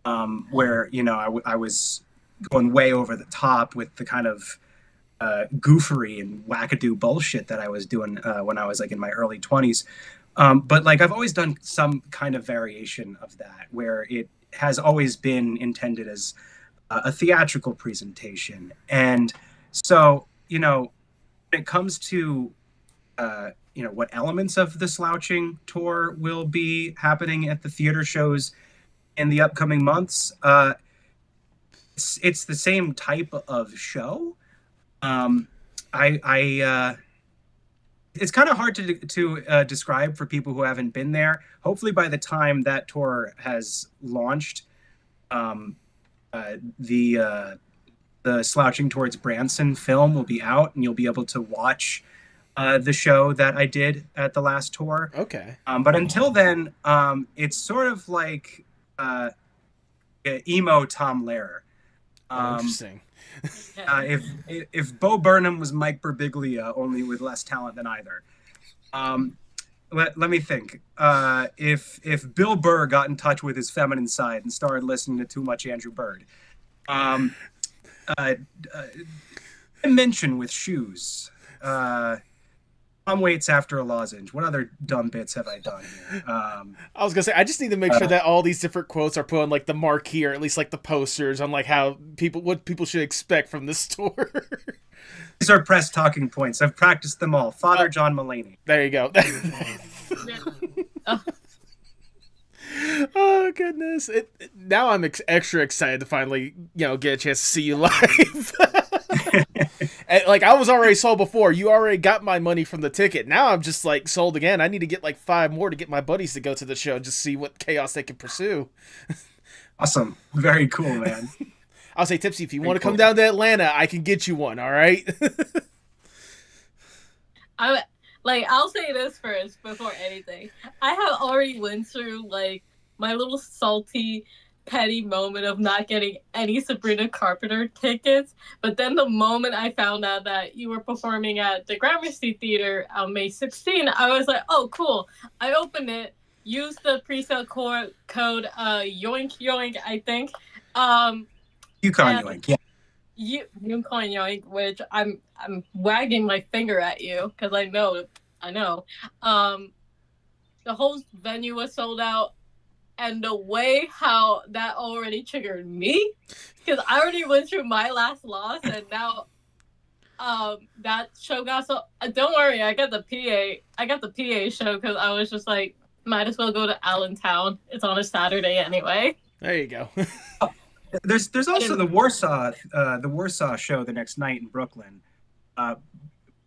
Where, you know, I was going way over the top with the kind of goofery and wackadoo bullshit that I was doing when I was like in my early 20s. But like I've always done some kind of variation of that, where it has always been intended as a theatrical presentation. And so, you know, when it comes to you know, what elements of the Slouching tour will be happening at the theater shows in the upcoming months, it's the same type of show. It's kind of hard to describe for people who haven't been there. Hopefully by the time that tour has launched, the Slouching Towards Branson film will be out, and you'll be able to watch the show that I did at the last tour. Okay. But until then, it's sort of like emo Tom Lehrer. Interesting. If Bo Burnham was Mike Birbiglia, only with less talent than either. Let me think. If Bill Burr got in touch with his feminine side and started listening to too much Andrew Bird. Mention with shoes. Tom waits after a lozenge. What other dumb bits have I done here? I was gonna say, I just need to make sure that all these different quotes are put on like the marquee, or at least like the posters on like what people should expect from this tour. These are press talking points. I've practiced them all. Father John Mulaney. There you go. Oh goodness! Now I'm extra excited to finally, you know, get a chance to see you live. And, like, I was already sold before. You already got my money from the ticket. Now I'm just like sold again. I need to get like 5 more to get my buddies to go to the show, just see what chaos they can pursue. Awesome! Very cool, man. I'll say, Tipsy, if you want to come down to Atlanta, I can get you one. All right. Like, I'll say this first before anything. I have already went through, like, my little salty, petty moment of not getting any Sabrina Carpenter tickets. But then the moment I found out that you were performing at the Gramercy Theater on May 16, I was like, oh, cool. I opened it, used the presale code Yoink Yoink, I think. Yukon Yoink, yeah. Yukon Yoink, which I'm wagging my finger at you because I know. The whole venue was sold out, and the way how that already triggered me, because I already went through my last loss, and now that show got so. Don't worry, I got the PA show because I was just like, might as well go to Allentown. It's on a Saturday anyway. There you go. There's also the Warsaw show the next night in Brooklyn.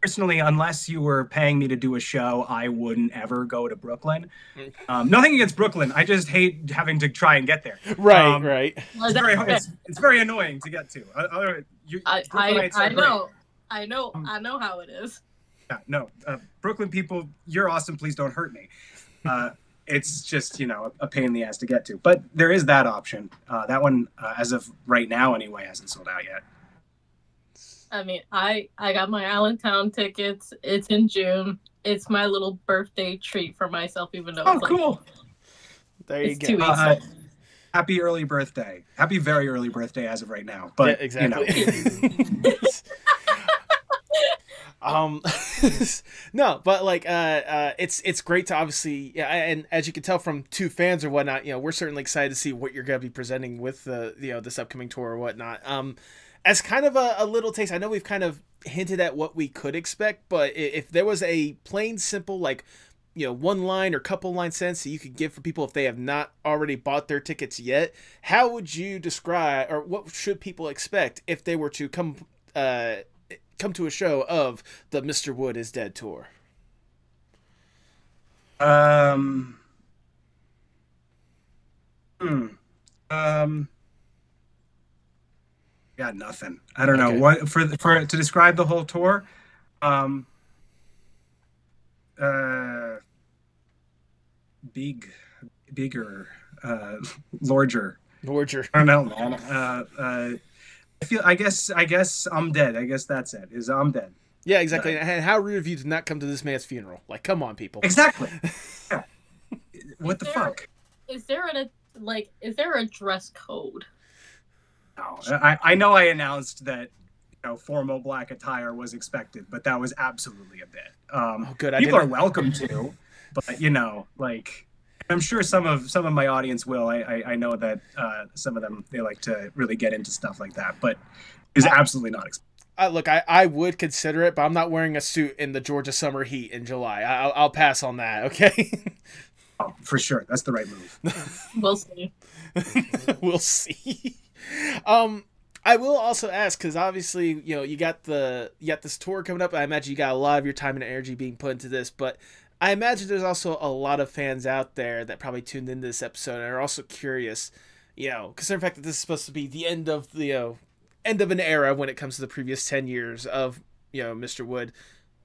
Personally, unless you were paying me to do a show, I wouldn't ever go to Brooklyn. Nothing against Brooklyn. I just hate having to try and get there. Right. It's very annoying to get to. I know how it is. Yeah, no, Brooklyn people, you're awesome. Please don't hurt me. It's just, a pain in the ass to get to. But there is that option. That one, as of right now anyway, hasn't sold out yet. I mean, I got my Allentown tickets. It's in June. It's my little birthday treat for myself, even though it's cool. There you go. 2 weeks. Happy early birthday. Happy very early birthday as of right now. But, yeah, exactly. No, but like it's great to obviously, yeah, and as you can tell from two fans or whatnot, we're certainly excited to see what you're gonna be presenting with the this upcoming tour or whatnot. As kind of a little taste, I know we've kind of hinted at what we could expect, but if there was a plain simple like one line or couple line sentence that you could give for people if they have not already bought their tickets yet, how would you describe, or what should people expect if they were to come to a show of the Mr. Wood is Dead tour? Got nothing. I don't know what for to describe the whole tour. Bigger, larger. I don't know, man. I guess I'm dead. I guess that's it. I'm dead. Yeah, exactly. And how rude of you to not come to this man's funeral? Like, come on, people. Exactly. Yeah. What the fuck? Is there a dress code? No, I know I announced that formal black attire was expected, but that was absolutely a bit. Good. People are welcome to, but I'm sure some of my audience will. I know that some of them, they like to really get into stuff like that, but it's absolutely not expected. Look, I would consider it, but I'm not wearing a suit in the Georgia summer heat in July. I'll pass on that. Okay. Oh, for sure, that's the right move. We'll see. We'll see. I will also ask, because obviously, you got this tour coming up. I imagine you got a lot of your time and energy being put into this, but I imagine there's also a lot of fans out there that probably tuned into this episode and are also curious, considering the fact that this is supposed to be the end of an era when it comes to the previous 10 years of, Mr. Wood.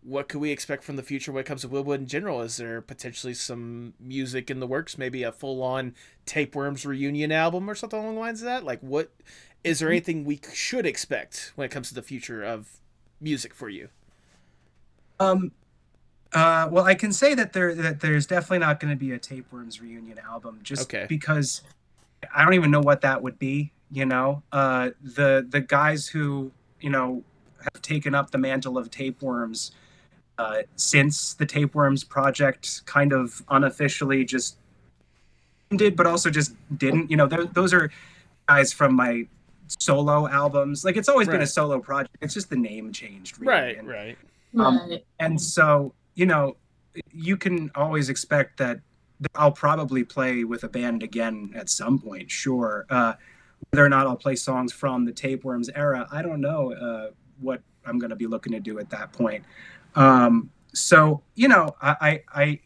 What could we expect from the future when it comes to Will Wood in general? Is there potentially some music in the works? Maybe a full-on Tapeworms reunion album or something along the lines of that? Like, what is there anything we should expect when it comes to the future of music for you? Well, I can say that there's definitely not going to be a Tapeworms reunion album, just because I don't even know what that would be. The guys who have taken up the mantle of Tapeworms since the Tapeworms project kind of unofficially just did, but also just didn't. Those are guys from my solo albums. Like, it's always been a solo project. It's just the name changed. Really. Right. And so, you can always expect that I'll probably play with a band again at some point. Sure. Whether or not I'll play songs from the Tapeworms era, I don't know what I'm going to be looking to do at that point. So, I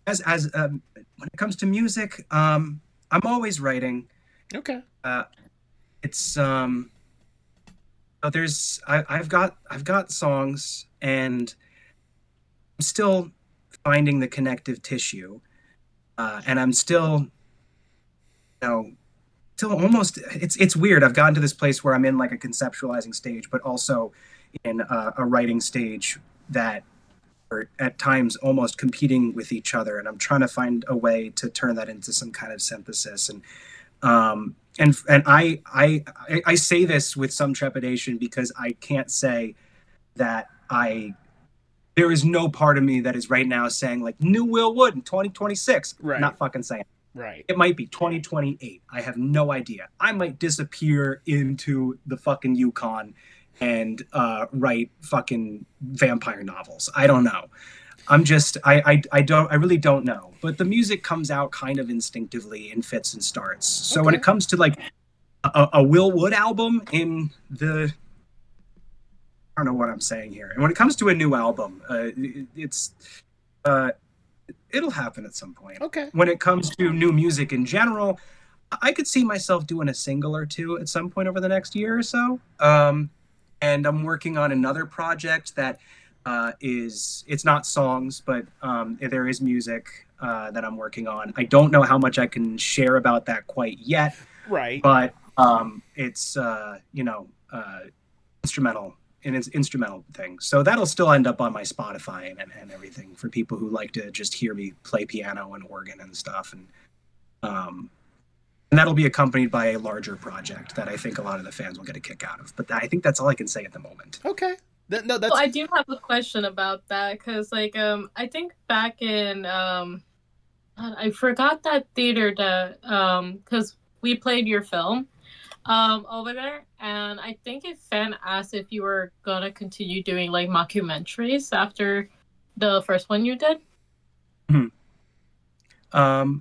as when it comes to music, I'm always writing. Okay. It's I've got songs, and I'm still finding the connective tissue, and I'm still, you know, still almost. It's weird. I've gotten to this place where I'm in like a conceptualizing stage, but also in a writing stage that are at times almost competing with each other, and I'm trying to find a way to turn that into some kind of synthesis. And I say this with some trepidation because I can't say that there is no part of me that is right now saying like new Will Wood in 2026. Right. Not fucking saying. Right. It might be 2028. I have no idea. I might disappear into the fucking Yukon and write fucking vampire novels. I don't know. I really don't know. But the music comes out kind of instinctively in fits and starts. So when it comes to like a Will Wood album I don't know what I'm saying here. And when it comes to a new album, it'll happen at some point. Okay. When it comes to new music in general, I could see myself doing a single or two at some point over the next year or so. And I'm working on another project that it's not songs, but there is music that I'm working on. I don't know how much I can share about that quite yet. Right. But it's instrumental, and it's instrumental thing. So that'll still end up on my Spotify and everything for people who like to just hear me play piano and organ and stuff. And that'll be accompanied by a larger project that I think a lot of the fans will get a kick out of. But I think that's all I can say at the moment. Okay. No, that's... Well, I do have a question about that because, like, I think back in, I forgot that theater that, because we played your film over there, and I think a fan asked if you were gonna continue doing like mockumentaries after the first one you did. I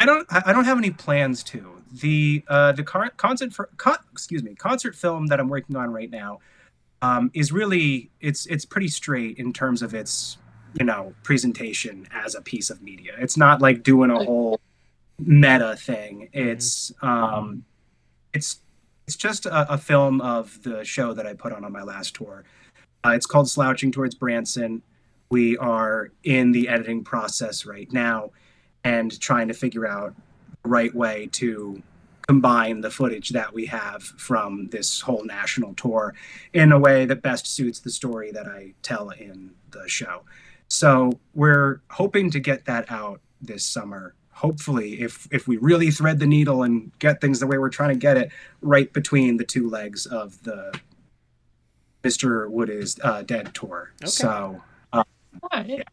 don't have any plans to. The concert film that I'm working on right now is really it's pretty straight in terms of its presentation as a piece of media. It's not like doing a whole meta thing. It's just a film of the show that I put on my last tour. It's called Slouching Towards Branson. We are in the editing process right now and trying to figure out the right way to combine the footage that we have from this whole national tour in a way that best suits the story that I tell in the show. So we're hoping to get that out this summer. Hopefully, if we really thread the needle and get things the way we're trying to get it, right between the two legs of the Mr. Wood is Dead tour. Okay. So, yeah.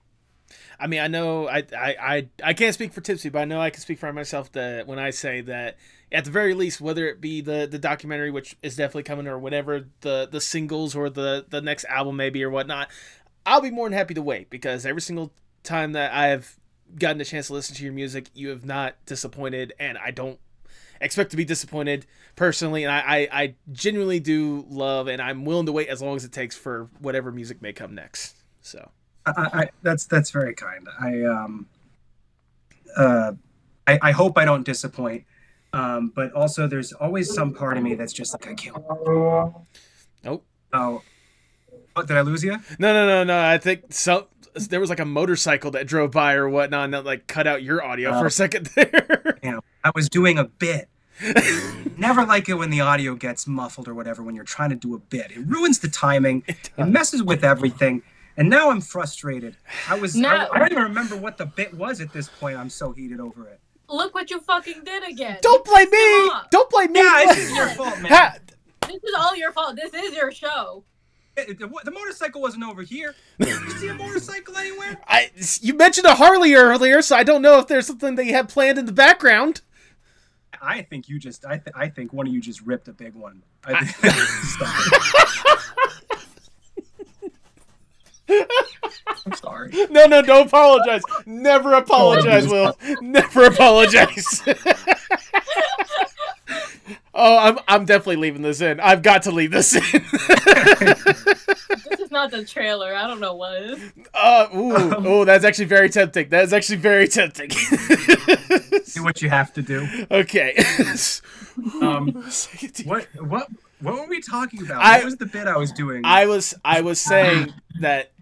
I mean, I know I can't speak for Tipsy, but I know I can speak for myself that when I say that, at the very least, whether it be the documentary, which is definitely coming, or whatever the singles or the next album maybe or whatnot, I'll be more than happy to wait, because every single time that I've gotten a chance to listen to your music, you have not disappointed, and I don't expect to be disappointed personally, and I genuinely do love, and I'm willing to wait as long as it takes for whatever music may come next. So that's very kind. I hope I don't disappoint, but also there's always some part of me that's just like, I can't. Nope. Oh, what, did I lose you? No. I think there was like a motorcycle that drove by or whatnot, and that like cut out your audio for a second there. I was doing a bit. Never like it when the audio gets muffled or whatever when you're trying to do a bit. It ruins the timing. It messes with everything. And now I'm frustrated. I don't even remember what the bit was at this point. I'm so heated over it. Look what you fucking did again. Don't blame me. Don't blame me. Yeah, this is your fault, man. This is all your fault. This is your show. The motorcycle wasn't over here. Did you see a motorcycle anywhere? You mentioned a Harley earlier, so I don't know if there's something that you had planned in the background. I think you just. I think one of you just ripped a big one. I'm sorry. No, don't apologize. Never apologize, Will. Never apologize. Oh, I'm definitely leaving this in. I've got to leave this in. This is not the trailer. I don't know what is. Ooh, that's actually very tempting. That is actually very tempting. Do what you have to do. Okay. What What were we talking about? What was the bit I was doing? I was saying that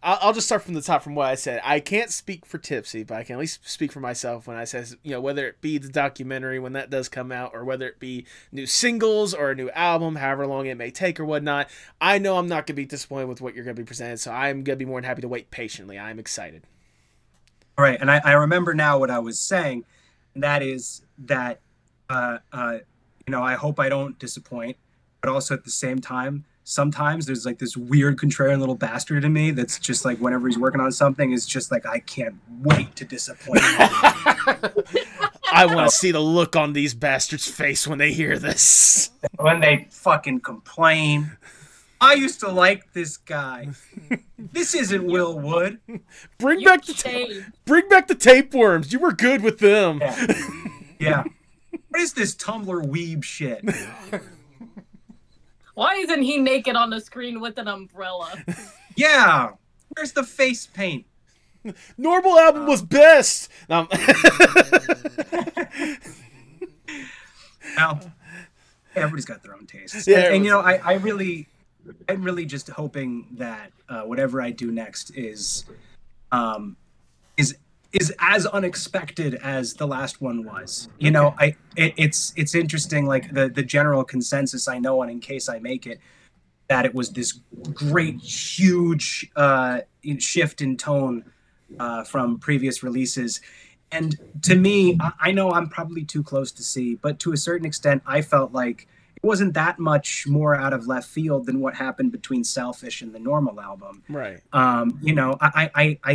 I'll just start from the top from what I said. I can't speak for Tipsy, but I can at least speak for myself when I says, whether it be the documentary when that does come out, or whether it be new singles or a new album, however long it may take or whatnot. I know I'm not going to be disappointed with what you're going to be presented, so I'm going to be more than happy to wait patiently. I'm excited. All right, and I remember now what I was saying, and that is that, I hope I don't disappoint, but also at the same time, sometimes there's like this weird contrarian little bastard in me that's just like whenever he's working on something is just like, I can't wait to disappoint him. I want to see the look on these bastards' face when they hear this. When they fucking complain. I used to like this guy. This isn't Will Wood. Bring back the tapeworms. You were good with them. Yeah. What is this Tumblr weeb shit? Why isn't he naked on the screen with an umbrella? Yeah. Where's the face paint? Normal album was best. Now, everybody's got their own tastes. Yeah, and I'm really just hoping that whatever I do next is as unexpected as the last one was. It's interesting, like the general consensus I know on In Case I Make It, that it was this great, huge shift in tone from previous releases. And to me, I know I'm probably too close to see, but to a certain extent, I felt like it wasn't that much more out of left field than what happened between Selfish and the normal album. Right. I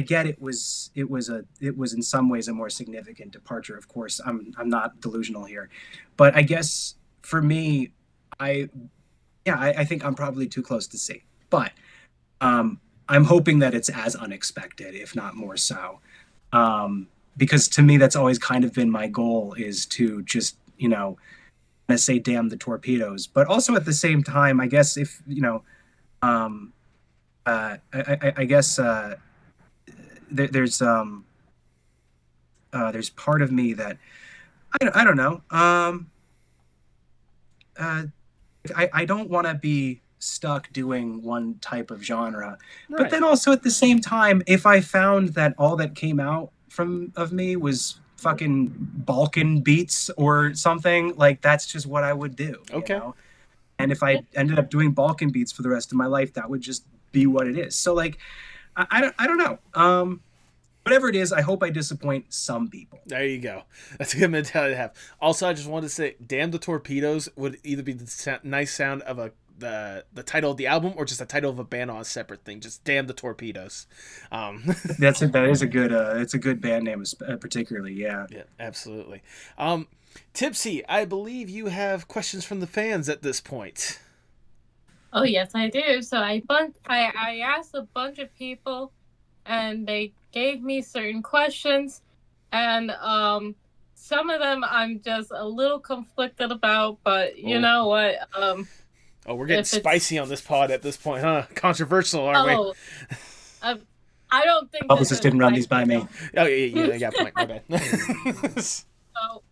get it was in some ways a more significant departure. Of course, I'm not delusional here, but I guess for me, I think I'm probably too close to see. But I'm hoping that it's as unexpected, if not more so, because to me that's always kind of been my goal, is to just to say damn the torpedoes, but also at the same time, I guess if there's part of me that I don't know. I don't want to be stuck doing one type of genre, right. But then also at the same time, if I found that all that came out of me was fucking Balkan beats or something, like that's just what I would do. Okay. And if I ended up doing Balkan beats for the rest of my life, that would just be what it is. So like, I don't know. Whatever it is, I hope I disappoint some people. There you go. That's a good mentality to have. Also, I just wanted to say, damn the torpedoes would either be the nice sound of the title of the album, or just the title of a band on a separate thing. Just damn the torpedoes. That is a good it's a good band name, particularly. Yeah, absolutely. Tipsy, I believe you have questions from the fans at this point. Oh yes, I do. So I asked a bunch of people, and they gave me certain questions, and some of them I'm just a little conflicted about, but you know what? Oh, we're getting spicy on this pod at this point, huh? Controversial, aren't we? I don't think Publicist didn't run these by me. Oh, yeah, got a point. My bad. So,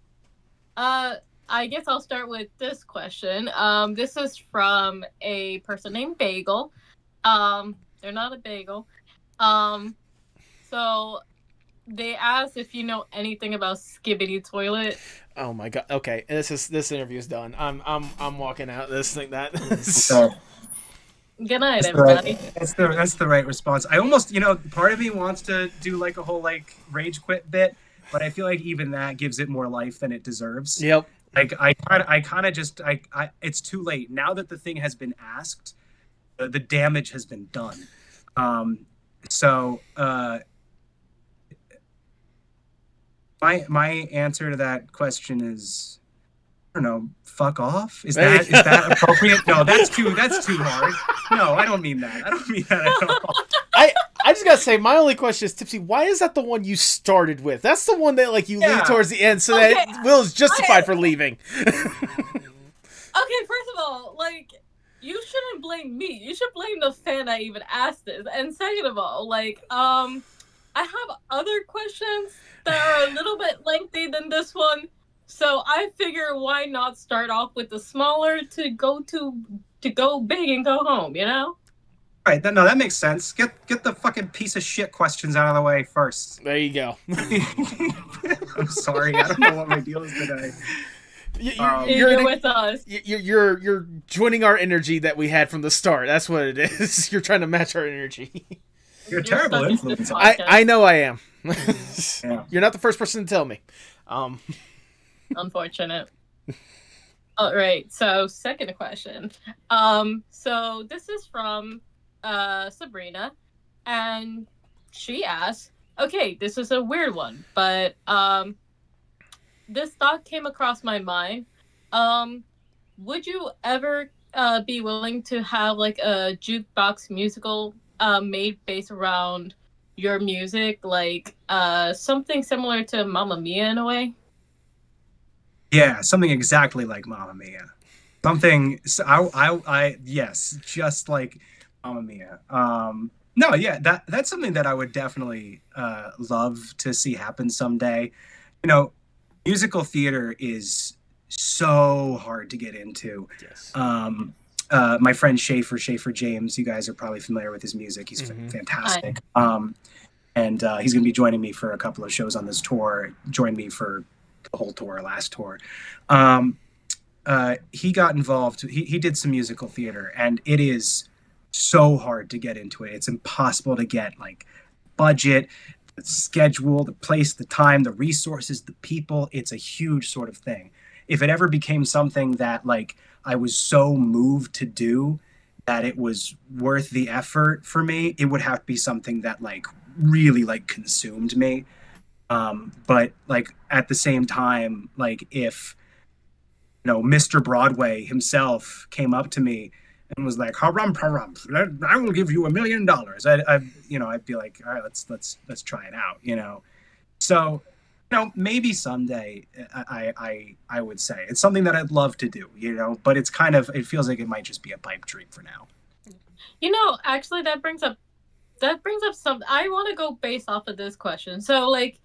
I guess I'll start with this question. This is from a person named Bagel. They're not a bagel. So they asked if you know anything about Skibbity Toilet. Oh my god. Okay, this interview is done. I'm walking out. This thing that. Good night, everybody. That's the right response. I almost, part of me wants to do like a whole like rage quit bit, but I feel like even that gives it more life than it deserves. Yep. Like I kind of just it's too late now that the thing has been asked. The damage has been done. My answer to that question is, I don't know, fuck off. Is that appropriate? No, that's too hard. No, I don't mean that. I don't mean that at all. I just gotta say, my only question is, Tipsy, why is that the one you started with? That's the one that like you leave towards the end, so that Will is justified for leaving. Okay, first of all, like, you shouldn't blame me. You should blame the fan that even asked this. And second of all, like, I have other questions that are a little bit lengthy than this one. So I figure why not start off with the smaller to go big and go home, you know? Right, no, that makes sense. Get the fucking piece of shit questions out of the way first. There you go. I'm sorry, I don't know what my deal is today. You're with us. You're joining our energy that we had from the start. That's what it is. You're trying to match our energy. You're a terrible influence. I know I am. Yeah. You're not the first person to tell me. Unfortunate. All right, so second question. So this is from Sabrina, and she asks, okay, this is a weird one, but this thought came across my mind. Would you ever be willing to have like a jukebox musical made based around your music, like something similar to Mamma Mia in a way? Yeah, something exactly like Mamma Mia. Something, yes, just like Mamma Mia. No, yeah, that's something that I would definitely love to see happen someday. You know, musical theater is so hard to get into. Yes. My friend Schaefer James, you guys are probably familiar with his music. He's fantastic. And he's going to be joining me for a couple of shows on this tour. Joined me for the whole tour, last tour. He got involved. He did some musical theater, and it is so hard to get into it. It's impossible to get like budget, the schedule, the place, the time, the resources, the people. It's a huge sort of thing. If it ever became something that like I was so moved to do that it was worth the effort for me, it would have to be something that like really like consumed me. But like at the same time, like if, you know, Mr. Broadway himself came up to me and was like, harum, I will give you $1 million. I'd be like, all right, let's try it out, you know? So, you know, maybe someday I would say it's something that I'd love to do, you know, but it feels like it might just be a pipe dream for now. You know, actually that brings up some, I want to go based off of this question. So like,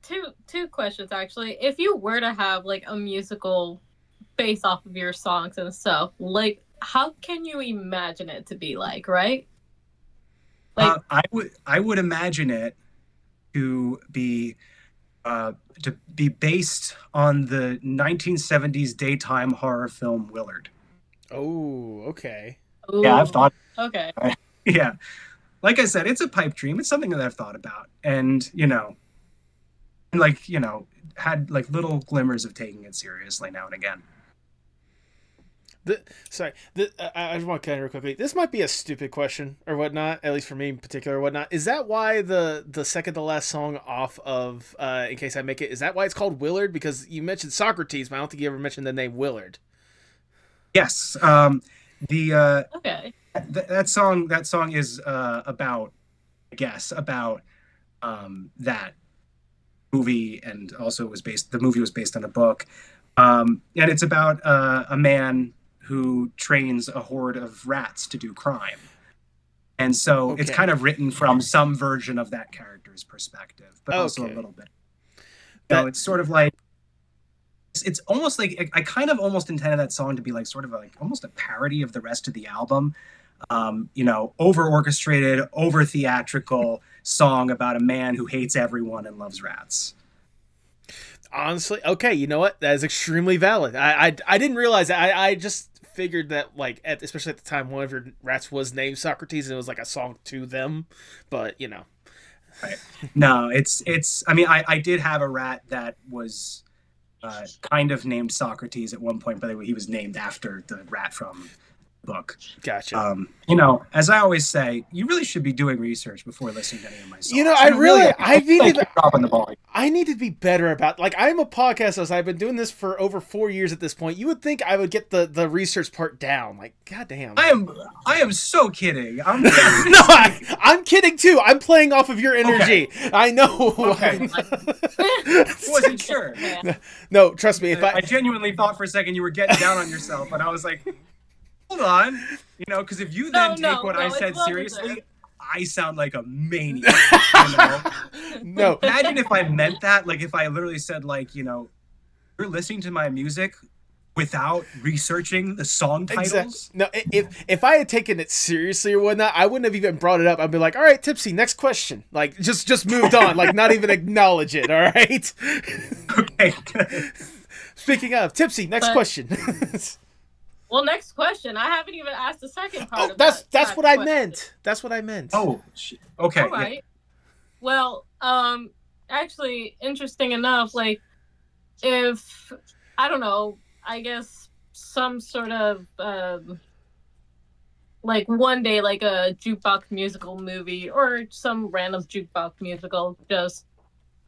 two questions actually. If you were to have like a musical based off of your songs and stuff, like how can you imagine it to be like, right? Like I would imagine it to be based on the 1970s daytime horror film Willard. Oh, okay. Ooh, yeah, I've thought. Okay. Yeah, like I said, it's a pipe dream. It's something that I've thought about, and you know, like, you know, had like little glimmers of taking it seriously now and again. I just want to cut in real quickly. This might be a stupid question or whatnot, at least for me in particular or whatnot. Is that why the second to last song off of In Case I Make It, is that why it's called Willard? Because you mentioned Socrates, but I don't think you ever mentioned the name Willard. Yes. Okay. That song is about, I guess, about that movie, and also the movie was based on a book. And it's about a man who trains a horde of rats to do crime. And so It's kind of written from some version of that character's perspective, but also a little bit. So it's sort of like, it's almost like, I kind of almost intended that song to be like sort of like almost a parody of the rest of the album. You know, over-orchestrated, over-theatrical song about a man who hates everyone and loves rats. Honestly, okay, you know what? That is extremely valid. I didn't realize that. I just figured that, like, especially at the time, one of your rats was named Socrates, and it was like a song to them. But you know, right? No, it's. I mean, I did have a rat that was kind of named Socrates at one point, but he was named after the rat from book. Gotcha. You know, as I always say, you really should be doing research before listening to any of my songs. You know, I need to be better about, like, I'm a podcast host. I've been doing this for over 4 years at this point. You would think I would get the research part down. Like, goddamn. I am so kidding. I'm no, I'm kidding too. I'm playing off of your energy. Okay. I know. Okay. Wasn't sure. No, trust me. I genuinely thought for a second you were getting down on yourself, and I was like, hold on, you know, because if you then take what I said seriously, I sound like a maniac. You know? No. Imagine if I meant that, like if I literally said like, you know, you're listening to my music without researching the song titles. Exactly. No, if I had taken it seriously or whatnot, I wouldn't have even brought it up. I'd be like, all right, Tipsy, next question. Like, just moved on. Like, not even acknowledge it, all right? Okay. Speaking of, Tipsy, next question. Well, next question. I haven't even asked the second part. Oh, that's what I meant. That's what I meant. Oh, okay. All right. Yeah. Well, actually, interesting enough, like, if, I don't know, I guess some sort of, like, one day, like, a jukebox musical movie or some random jukebox musical just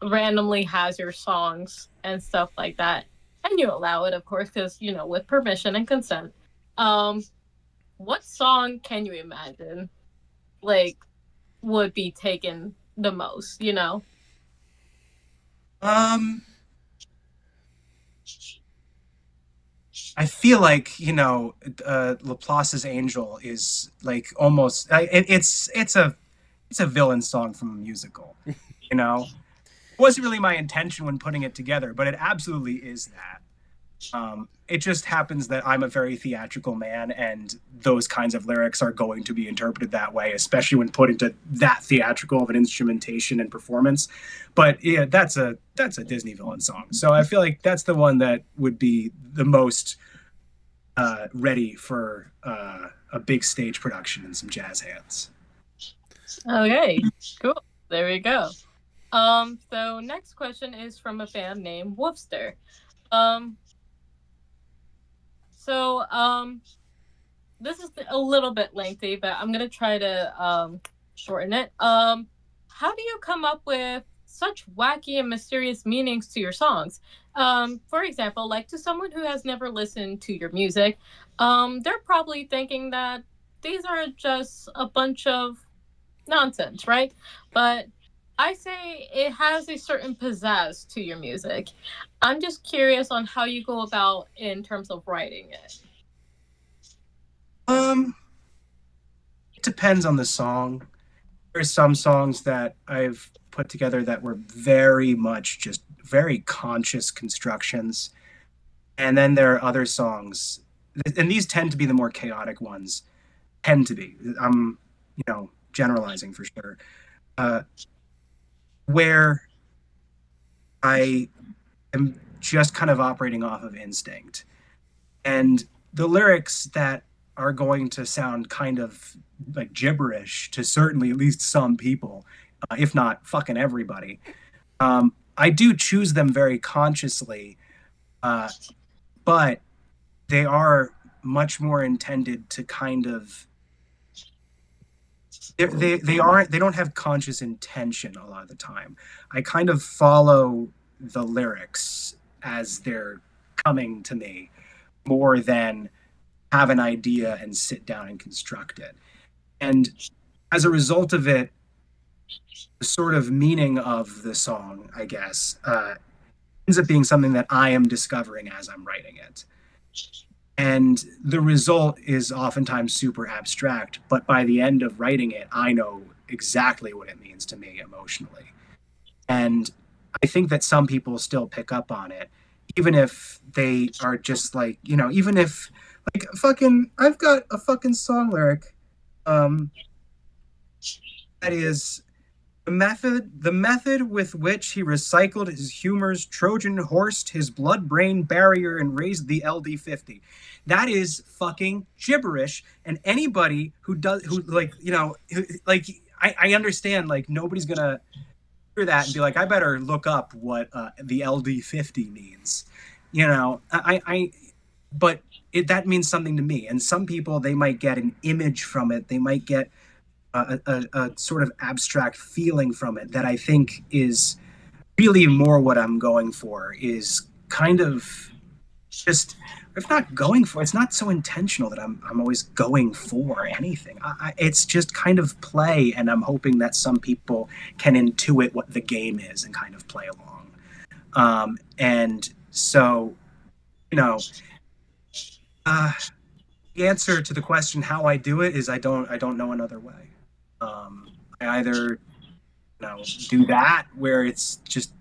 randomly has your songs and stuff like that. And you allow it, of course, because, you know, with permission and consent. What song can you imagine, like, would be taken the most, you know? I feel like, you know, Laplace's Angel is like almost it's a villain song from a musical, you know. It wasn't really my intention when putting it together, but it absolutely is that. It just happens that I'm a very theatrical man, and those kinds of lyrics are going to be interpreted that way, especially when put into that theatrical of an instrumentation and performance. But yeah, that's a Disney villain song. So I feel like that's the one that would be the most ready for a big stage production and some jazz hands. Okay, cool. There we go. So next question is from a fan named Wolfster. This is a little bit lengthy, but I'm gonna try to shorten it. How do you come up with such wacky and mysterious meanings to your songs? For example, like to someone who has never listened to your music, they're probably thinking that these are just a bunch of nonsense, right? But I say it has a certain pizzazz to your music. I'm just curious on how you go about in terms of writing it. It depends on the song. There's some songs that I've put together that were very much just very conscious constructions. And then there are other songs, and these tend to be the more chaotic ones. Tend to be. I'm, you know, generalizing for sure. Where I am just kind of operating off of instinct. And the lyrics that are going to sound kind of like gibberish to certainly at least some people, if not fucking everybody, I do choose them very consciously, but they are much more intended to kind of they don't have conscious intention a lot of the time. I kind of follow the lyrics as they're coming to me more than have an idea and sit down and construct it. And as a result of it, the sort of meaning of the song, I guess, ends up being something that I am discovering as I'm writing it. And the result is oftentimes super abstract, but by the end of writing it, I know exactly what it means to me emotionally. And I think that some people still pick up on it, even if they are just like, you know, even if, like, fucking, I've got a fucking song lyric that is, the method with which he recycled his humors, Trojan horsed his blood-brain barrier, and raised the LD50. That is fucking gibberish. And anybody who like, you know, like, I understand, like, nobody's gonna hear that and be like, I better look up what the LD50 means. You know, but that means something to me. And some people, they might get an image from it. They might get a sort of abstract feeling from it that I think is really more what I'm going for, is kind of just, if not going for, it's not so intentional that I'm always going for anything. It's just kind of play, and I'm hoping that some people can intuit what the game is and kind of play along. And so, you know, the answer to the question how I do it is I don't know another way. I either do that where it's just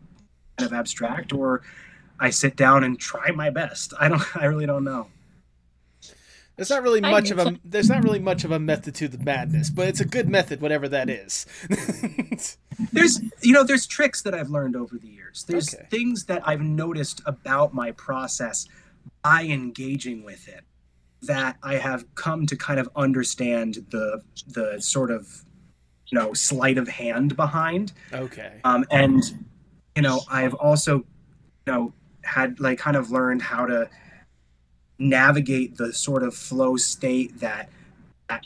kind of abstract, or I sit down and try my best. I really don't know. There's not really much of a method to the madness, but it's a good method, whatever that is. There's tricks that I've learned over the years. There's Okay. things that I've noticed about my process by engaging with it that I have come to kind of understand the sort of sleight of hand behind. Okay. And I've also had like kind of learned how to navigate the sort of flow state that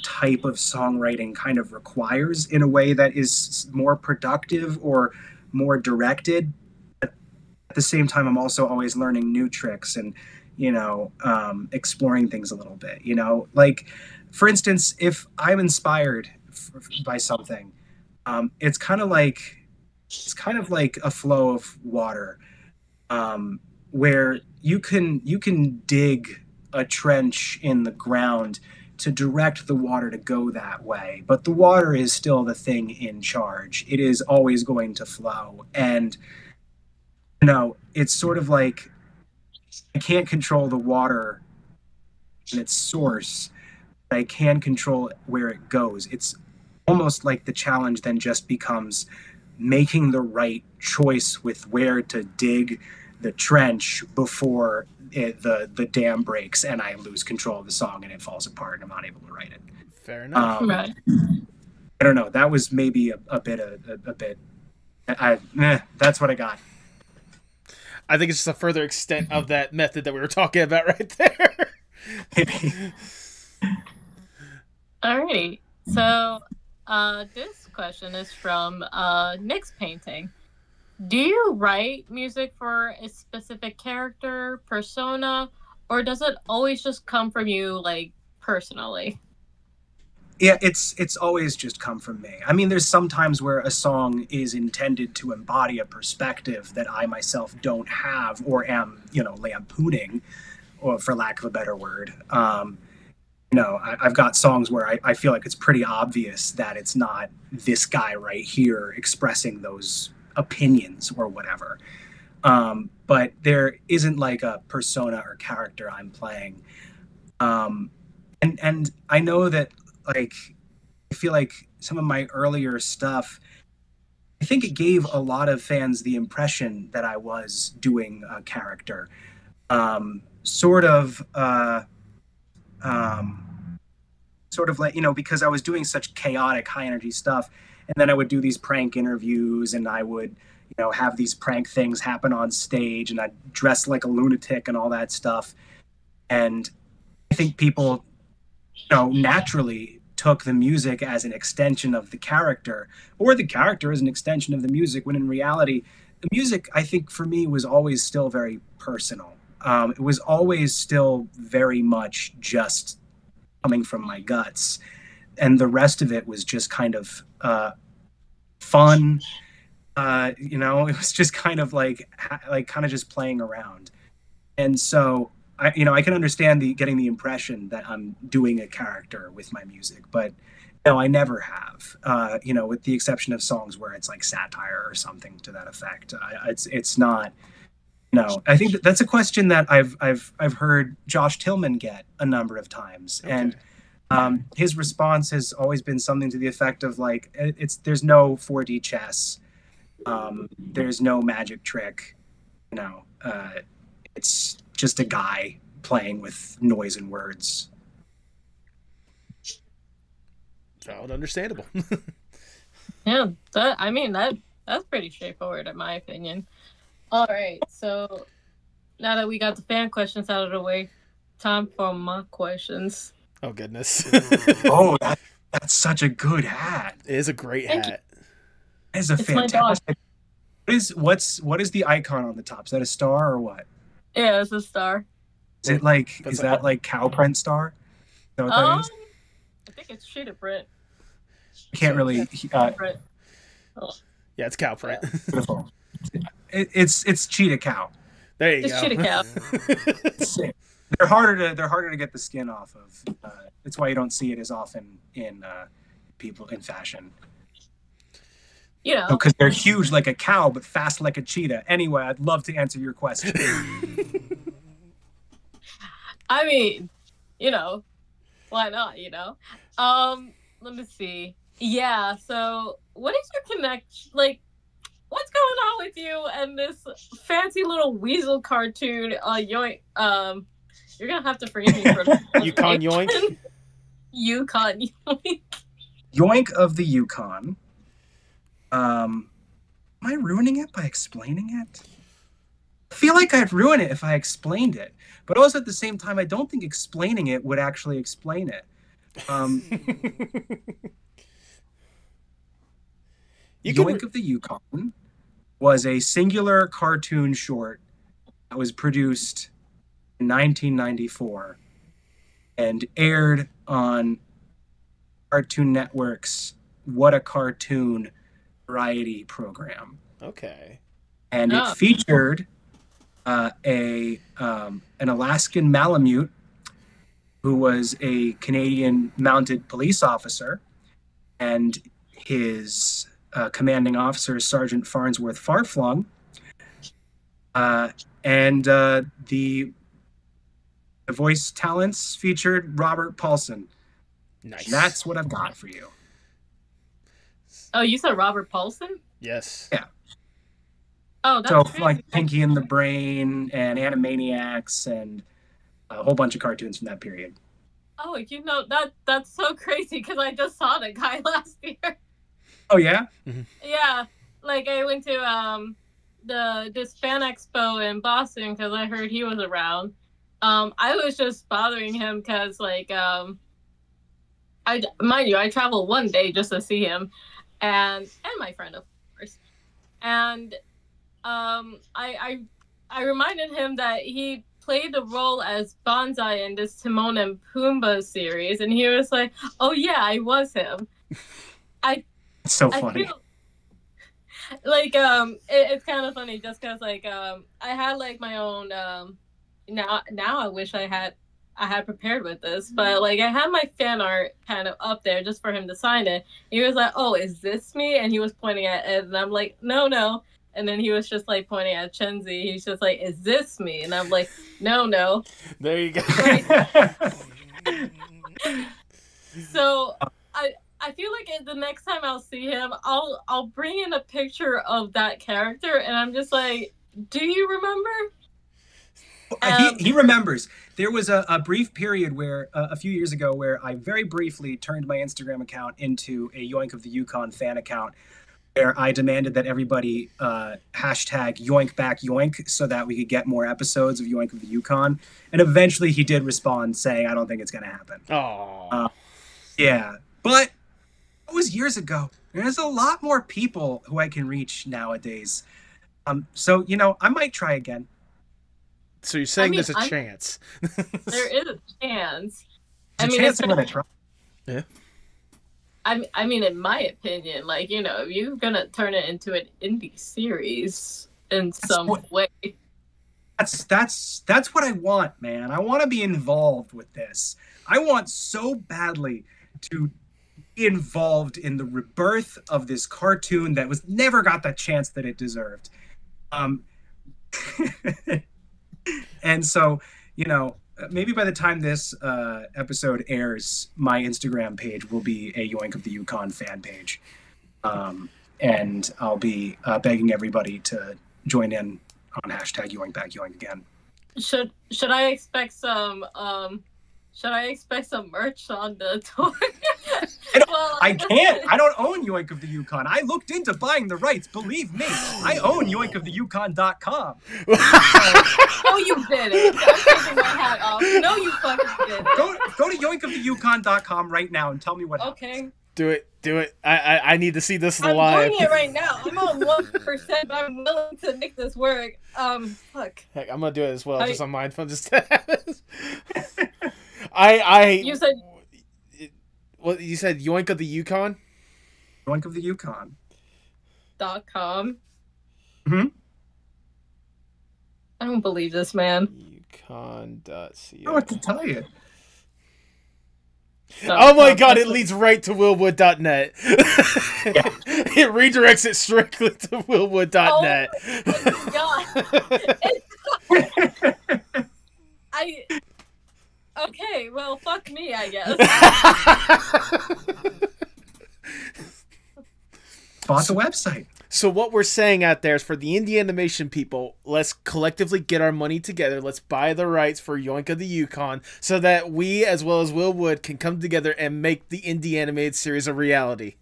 type of songwriting kind of requires in a way that is more productive or more directed. But at the same time, I'm also always learning new tricks and exploring things a little bit. Like for instance, if I'm inspired by something, it's kind of like a flow of water, where you can dig a trench in the ground to direct the water to go that way, but the water is still the thing in charge. It is always going to flow, and it's sort of like I can't control the water and its source, but I can control where it goes. It's almost like the challenge then just becomes making the right choice with where to dig the trench before the dam breaks and I lose control of the song and it falls apart and I'm not able to write it. Fair enough. Right. I don't know. That was maybe a bit. That's what I got. I think it's just a further extent of that method that we were talking about right there. Maybe. Alrighty. So, this question is from Nick's Painting. Do you write music for a specific character, persona, or does it always just come from you, like, personally? Yeah, it's always just come from me. I mean, there's some times where a song is intended to embody a perspective that I myself don't have or am, lampooning, or for lack of a better word. I've got songs where I feel like it's pretty obvious that it's not this guy right here expressing those opinions or whatever. But there isn't like a persona or character I'm playing. And I know that, like, I feel like some of my earlier stuff, I think it gave a lot of fans the impression that I was doing a character. Sort of like, because I was doing such chaotic, high energy stuff. And then I would do these prank interviews and I would, have these prank things happen on stage and I'd dress like a lunatic and all that stuff. And I think people, naturally took the music as an extension of the character, or the character as an extension of the music, when in reality, the music, I think, for me, was always still very personal. It was always still very much just coming from my guts. And the rest of it was just kind of fun. It was just kind of like kind of just playing around. And so I can understand getting the impression that I'm doing a character with my music, but no, I never have. With the exception of songs where it's like satire or something to that effect. It's not. No, I think that's a question that I've heard Josh Tillman get a number of times, okay. And his response has always been something to the effect of like, there's no 4D chess, there's no magic trick, it's just a guy playing with noise and words. Valid, understandable. Yeah, that's pretty straightforward in my opinion. All right, so now that we got the fan questions out of the way, time for my questions. Oh goodness! Oh, that's such a good hat. It is a great hat. It's a fantastic. What is the icon on the top? Is that a star or what? Yeah, it's a star. Is it like that like cow print star? Is that what that is? I think it's cheetah print. I can't really. Oh. Yeah, it's cow print. Beautiful. It's cheetah cow. There you go. It's cheetah cow. They're harder to get the skin off of. That's why you don't see it as often in people in fashion. You know, Because they're huge like a cow, but fast like a cheetah. Anyway, I'd love to answer your question. I mean, you know, why not, you know? Let me see. Yeah, so what is your connection? Like, what's going on with you and this fancy little weasel cartoon, Yoink? You're gonna have to forgive me for Yukon Yoink? Yukon Yoink. Yoink of the Yukon. Am I ruining it by explaining it? I feel like I'd ruin it if I explained it, but also at the same time, I don't think explaining it would actually explain it. Yoink of the Yukon was a singular cartoon short that was produced in 1994 and aired on Cartoon Network's What a Cartoon variety program. Okay. And it featured an Alaskan Malamute who was a Canadian mounted police officer, and his commanding officer is Sergeant Farnsworth Farflung. And the voice talents featured Robert Paulson. Nice. And that's what I've got for you. Oh, you said Robert Paulson? Yes. Yeah. Oh, that's so crazy. like Pinky and the Brain and Animaniacs and a whole bunch of cartoons from that period. Oh, you know, that's so crazy because I just saw the guy last year. Oh yeah? Yeah, like I went to this fan expo in Boston because I heard he was around. I was just bothering him because like I traveled one day just to see him, and my friend of course, and I reminded him that he played the role as Bonsai in this Timon and Pumbaa series, and he was like, "Oh yeah, I was him." It's so funny. Feel, like it's kind of funny just because like I had like my own now I wish I had prepared with this, but like I had my fan art kind of up there just for him to sign it. He was like, "Oh, is this me?" And he was pointing at it, and I'm like, "No." And then he was just like pointing at Chenzi. He's just like, "Is this me?" And I'm like, "No." There you go. So I feel like the next time I'll see him, I'll bring in a picture of that character, and I'm just like, "Do you remember?" He remembers. There was a brief period where a few years ago where I very briefly turned my Instagram account into a Yoink of the Yukon fan account, where I demanded that everybody hashtag Yoink back Yoink so that we could get more episodes of Yoink of the Yukon. And eventually he did respond saying, "I don't think it's going to happen." Oh. Yeah, but that was years ago. There's a lot more people who I can reach nowadays. So, you know, I might try again. So you're saying there's a chance? There is a chance. There's a chance I'm going to try. Yeah. I mean, in my opinion, like, you know, if you're gonna turn it into an indie series in some way. That's what I want, man. I want to be involved with this. I want so badly to be involved in the rebirth of this cartoon that was never got that chance that it deserved. And so, you know, maybe by the time this episode airs, my Instagram page will be a Yoink of the Yukon fan page. And I'll be begging everybody to join in on hashtag Yoink back Yoink again. Should I expect some merch on the tour? I can't. I don't own Yoink of the Yukon. I looked into buying the rights. Believe me, I own yoinkoftheyukon.com. No, you didn't. I'm taking my hat off. No, you fucking didn't. Go to yoinkoftheyukon.com right now and tell me what happens. Do it. I need to see this live. I'm doing it right now. I'm on 1%, but I'm willing to make this work. Fuck. Heck, I'm gonna do it as well, just on Mindful. Just You said. What you said? Yoink of the Yukon. Yoink of the Yukon. .com. Hmm. I don't believe this, man. Yukon.co. I don't know what to tell you. So, Oh my god, it leads right to willwood.net. Yeah. It redirects it strictly to willwood.net. Oh God. Okay, well, fuck me, I guess. Bought the website. So what we're saying out there is, for the indie animation people, let's collectively get our money together. Let's buy the rights for Yoink of the Yukon so that we, as well as Will Wood, can come together and make the indie animated series a reality.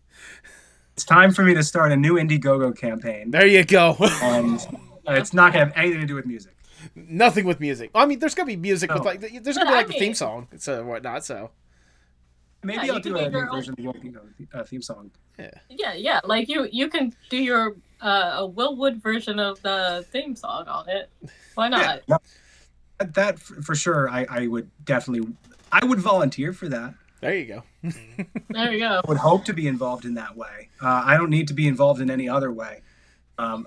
It's time for me to start a new Indiegogo campaign. There you go. And it's not going to have anything to do with music. Nothing with music. I mean, there's gonna be music with No. there's gonna be like the theme song, so whatnot. So Maybe Yeah, I'll you do can a do your new version of the Yoink theme song. Yeah. Like you can do your a Will Wood version of the theme song on it. Why not? Yeah, that for sure. I would definitely. I would volunteer for that. there you go. There you go. I would hope to be involved in that way. I don't need to be involved in any other way.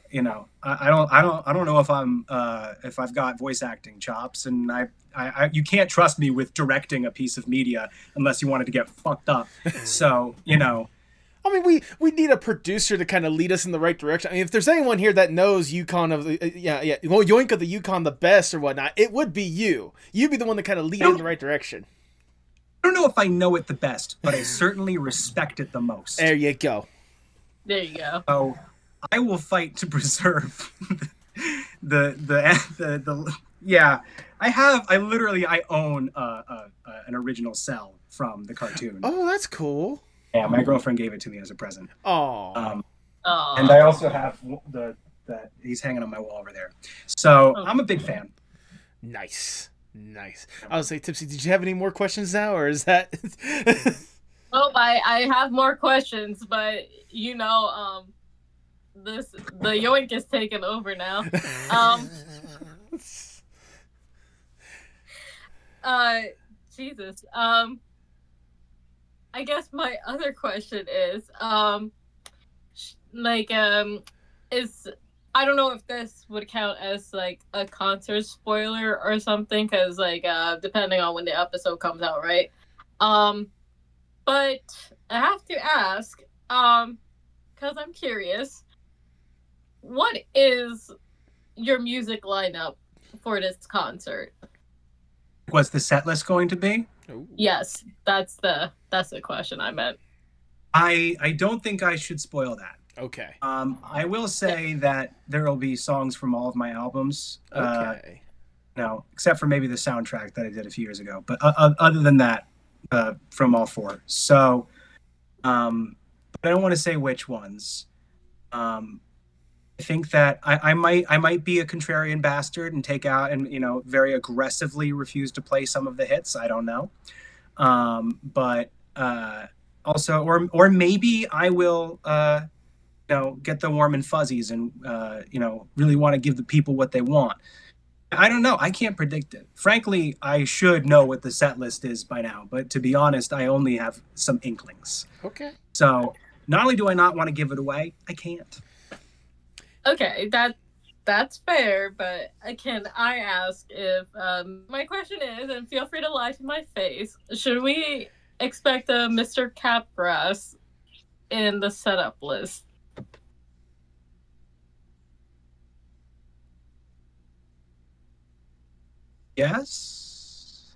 You know, I don't know if I've got voice acting chops, and you can't trust me with directing a piece of media unless you wanted to get fucked up. So, you know. I mean, we need a producer to kind of lead us in the right direction. I mean, if there's anyone here that knows Yukon of the well, Yoink of the Yukon the best or whatnot, it would be you. You'd be the one to kind of lead it in the right direction. I don't know if I know it the best, but I certainly respect it the most. There you go. There you go. So I will fight to preserve the yeah. I own an original cell from the cartoon. Oh, that's cool. Yeah, my girlfriend gave it to me as a present. Oh. And I also have that he's hanging on my wall over there. So I'm a big fan. Nice. I was like, Tipsy, did you have any more questions now, or is that? Oh, I have more questions, but you know, the Yoink is taking over now. Jesus. I guess my other question is, is I don't know if this would count as like a concert spoiler or something, because like depending on when the episode comes out, right? But I have to ask, because I'm curious, what is your music lineup for this concert? What's the set list going to be? Ooh. Yes, that's the question I meant. I don't think I should spoil that. Okay. I will say that there will be songs from all of my albums. Okay. No, except for maybe the soundtrack that I did a few years ago. But other than that, from all four. So, but I don't want to say which ones. I think that I might be a contrarian bastard and take out and very aggressively refuse to play some of the hits. I don't know, but also or maybe I will get the warm and fuzzies and really want to give the people what they want. I don't know. I can't predict it. Frankly, I should know what the set list is by now, but to be honest, I only have some inklings. Okay. So not only do I not want to give it away, I can't. Okay, that's fair, but can I ask if my question is, and feel free to lie to my face, should we expect a Mr. Capgrass in the setup list? Yes.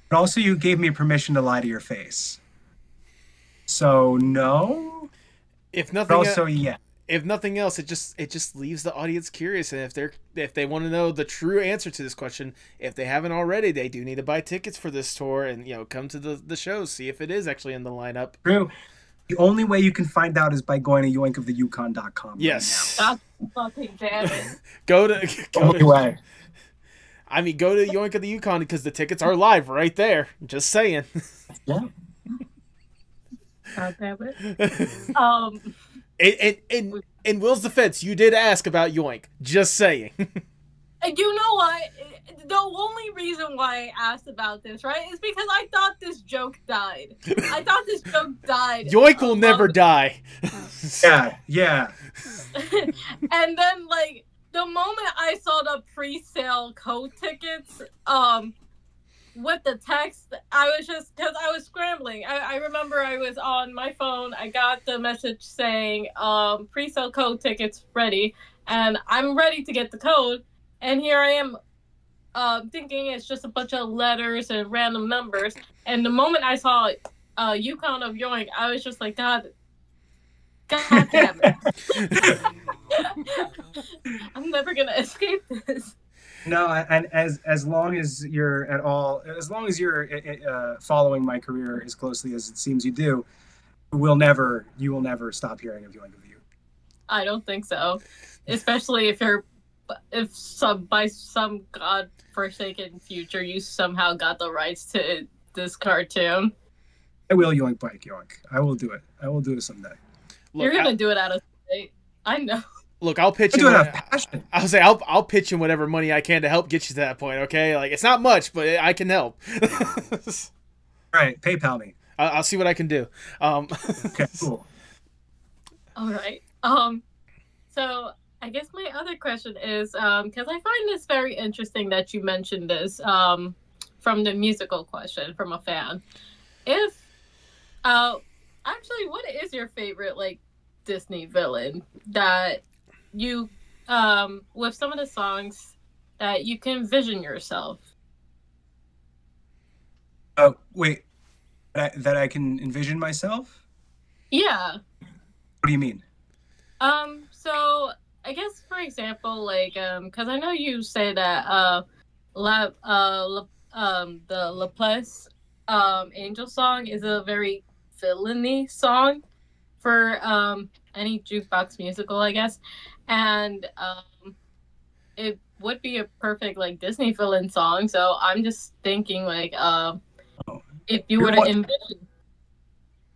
But also you gave me permission to lie to your face. So no. If But nothing also yeah. if nothing else, it just leaves the audience curious, and if they want to know the true answer to this question, if they haven't already, they do need to buy tickets for this tour and come to the shows, see if it is actually in the lineup. True. The only way you can find out is by going to yoinkoftheyukon.com. Yes. God fucking damn it. Go to Way. I mean, go to Yoink of the Yukon because the tickets are live right there. Just saying. Yeah. God damn it. In Will's defense, you did ask about Yoink. Just saying. You know what? The only reason why I asked about this, right, is because I thought this joke died. Yoink will never die. Yeah. And then, like, the moment I saw the pre-sale code tickets, with the text, I was just, because I was scrambling. I remember I was on my phone. I got the message saying, pre-sale code tickets ready, and I'm ready to get the code. And here I am, thinking it's just a bunch of letters and random numbers. And the moment I saw Yukon of Yoink, I was just like, God damn it. I'm never gonna escape this. No, and as long as you're following my career as closely as it seems you do, you will never stop hearing of Yoink of You. I don't think so, especially if by some god-forsaken future you somehow got the rights to this cartoon. I will Yoink Bike Yoink. I will do it. I will do it someday. Look, You're gonna do it out of state. I know. Look, I'll pitch I in. do it out of passion. I'll say I'll pitch in whatever money I can to help get you to that point. Okay, like it's not much, but I can help. Right, PayPal me. I'll see what I can do. Okay, cool. All right. So I guess my other question is, because I find this very interesting that you mentioned this, from the musical question from a fan. If, actually, what is your favorite, like, Disney villain that you, with some of the songs that you can envision yourself? Oh, wait. That I can envision myself? Yeah. What do you mean? So I guess, for example, like, because I know you say that the Laplace Angel song is a very villainy song for any jukebox musical, I guess, and it would be a perfect like Disney villain song. So I'm just thinking like, if you were to envision.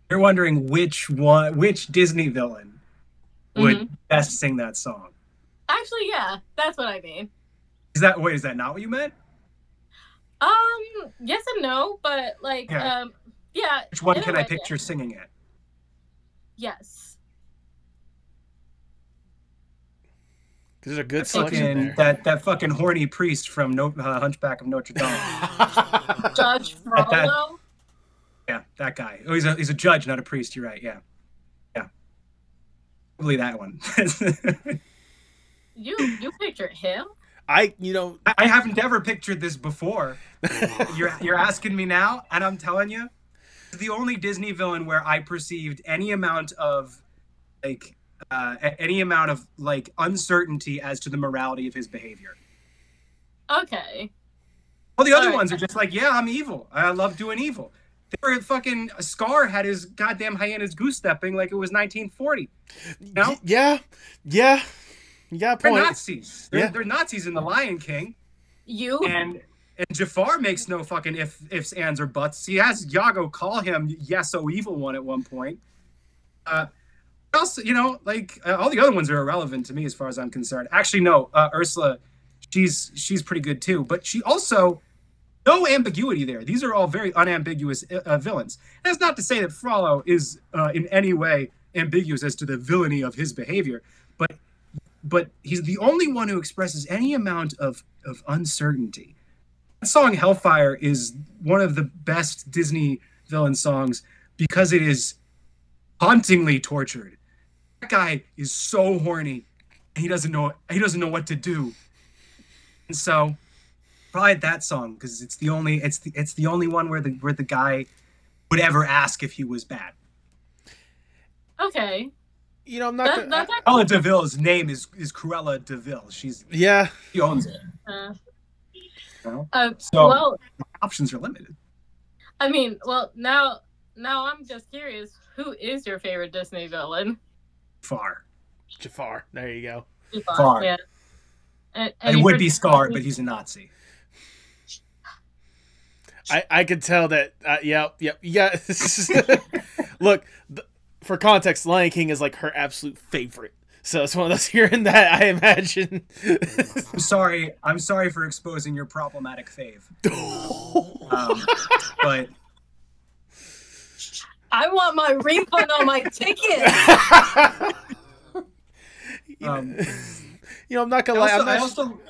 You're wondering which Disney villain would best sing that song. Actually, yeah, that's what I mean. Is that not what you meant? Yes and no, but like, yeah. Which one can I picture singing it? Yes. There's a good selection there. That fucking horny priest from Hunchback of Notre Dame. Judge Frollo? Yeah, that guy. Oh, he's a judge, not a priest. You're right. Yeah. Probably that one. You pictured him? I haven't ever pictured this before. You're asking me now, and I'm telling you, the only Disney villain where I perceived any amount of uncertainty as to the morality of his behavior. Okay. All the other ones are just like, yeah, I'm evil. I love doing evil. They were fucking Scar had his goddamn hyenas goose stepping like it was 1940. You know? Yeah. You got a point. They're Nazis. They're Nazis in The Lion King. And Jafar makes no fucking ifs, ands, or buts. He has Yago call him Yes, oh evil one at one point. Also, all the other ones are irrelevant to me as far as I'm concerned. Actually, no, Ursula, she's pretty good too. But she also, no ambiguity there. These are all very unambiguous villains. And that's not to say that Frollo is in any way ambiguous as to the villainy of his behavior. But he's the only one who expresses any amount of uncertainty. That song Hellfire is one of the best Disney villain songs because it is hauntingly tortured. That guy is so horny and he doesn't know what to do. And so probably that song, because it's the only one where the guy would ever ask if he was bad. Okay. I'm not. Cruella DeVille's name is Cruella DeVille. She owns it. So options are limited. I mean, well, now I'm just curious. Who is your favorite Disney villain? Jafar. There you go. Jafar. Yeah. And it would be Scar, but he's a Nazi. I could tell that. Yep. Yeah. Look. For context, Lion King is like her absolute favorite. So it's one of those hearing that, I imagine. I'm sorry for exposing your problematic fave. But I want my refund on my ticket. I'm not gonna lie.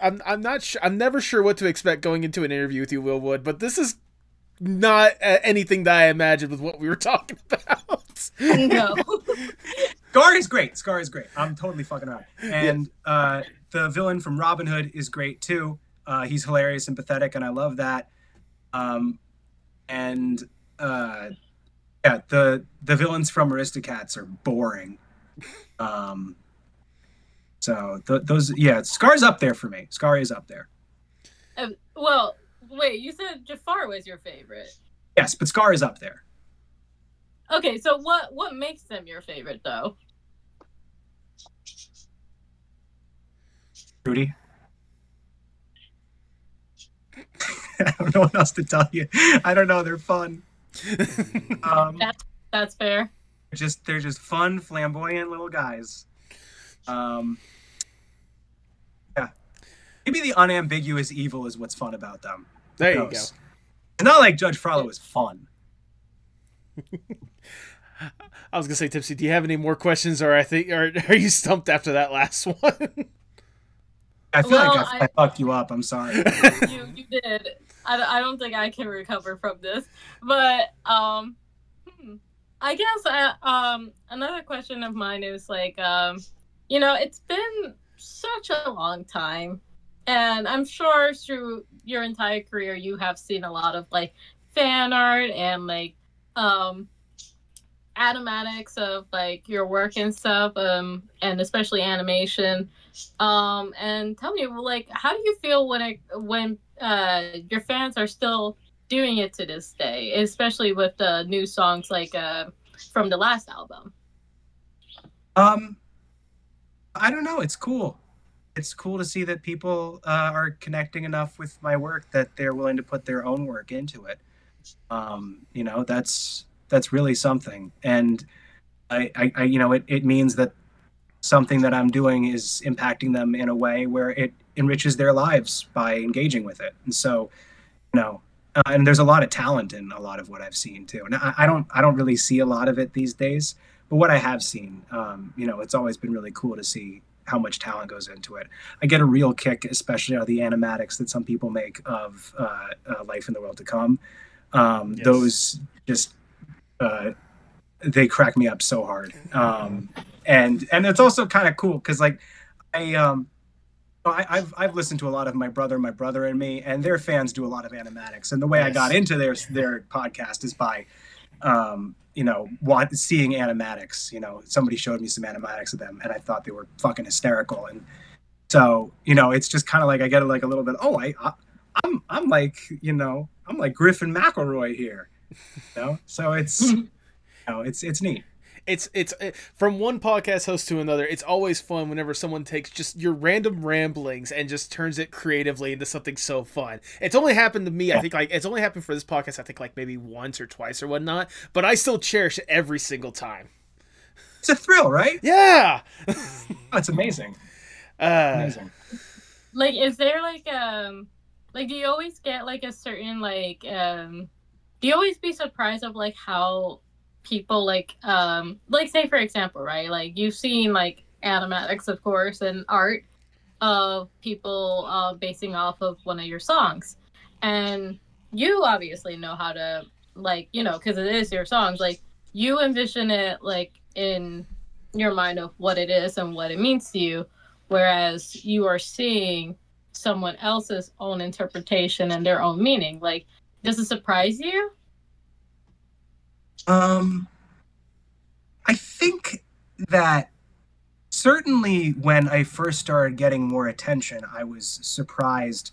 I'm not sure. I'm never sure what to expect going into an interview with you, Will Wood. But this is not anything that I imagined with what we were talking about. No. Scar is great. I'm totally fucking around. And the villain from Robin Hood is great too. He's hilarious and pathetic, and I love that. The villains from Aristocats are boring. Scar's up there for me. Scar is up there. Well, wait, you said Jafar was your favorite. Yes, but Scar is up there. Okay, so what makes them your favorite, though? Rudy? I don't know what else to tell you. I don't know. They're fun. That's fair. They're just fun, flamboyant little guys. Yeah. Maybe the unambiguous evil is what's fun about them. There you go. It's not like Judge Frollo is fun. I was gonna say, Tipsy, do you have any more questions, or are you stumped after that last one? I feel like I fucked you up. I'm sorry. You did. I don't think I can recover from this. But I guess another question of mine is like, it's been such a long time, and I'm sure through your entire career you have seen a lot of like fan art and like animatics of like your work and stuff, and especially animation. And tell me, like, how do you feel when your fans are still doing it to this day, especially with the new songs like from the last album? I don't know. It's cool. It's cool to see that people are connecting enough with my work that they're willing to put their own work into it. That's really something. And it means that something that I'm doing is impacting them in a way where it enriches their lives by engaging with it. And so, and there's a lot of talent in a lot of what I've seen too. And I don't really see a lot of it these days, but what I have seen, it's always been really cool to see how much talent goes into it. I get a real kick, especially out of the animatics that some people make of Life in the World to Come. Yes. Those just, they crack me up so hard. And it's also kind of cool because like I've listened to a lot of my brother and me, and their fans do a lot of animatics. And the way I got into their podcast is by seeing animatics. Somebody showed me some animatics of them, and I thought they were fucking hysterical. And so it's just kind of like I get like a little bit. Oh, I'm like I'm like Griffin McElroy here. So it's it's neat. It's from one podcast host to another. It's always fun whenever someone takes just your random ramblings and just turns it creatively into something so fun. It's only happened to me. I think like it's only happened for this podcast. I think like maybe once or twice or whatnot. But I still cherish it every single time. It's a thrill, right? Yeah. It's amazing. Amazing. Like, is there like do you always get like a certain like do you always be surprised of like how people like say for example, right, like you've seen like animatics of course and art of people basing off of one of your songs, and you obviously know how to like because it is your songs, like you envision it like in your mind of what it is and what it means to you, whereas you are seeing someone else's own interpretation and their own meaning. Like, does it surprise you? I think that certainly when I first started getting more attention, I was surprised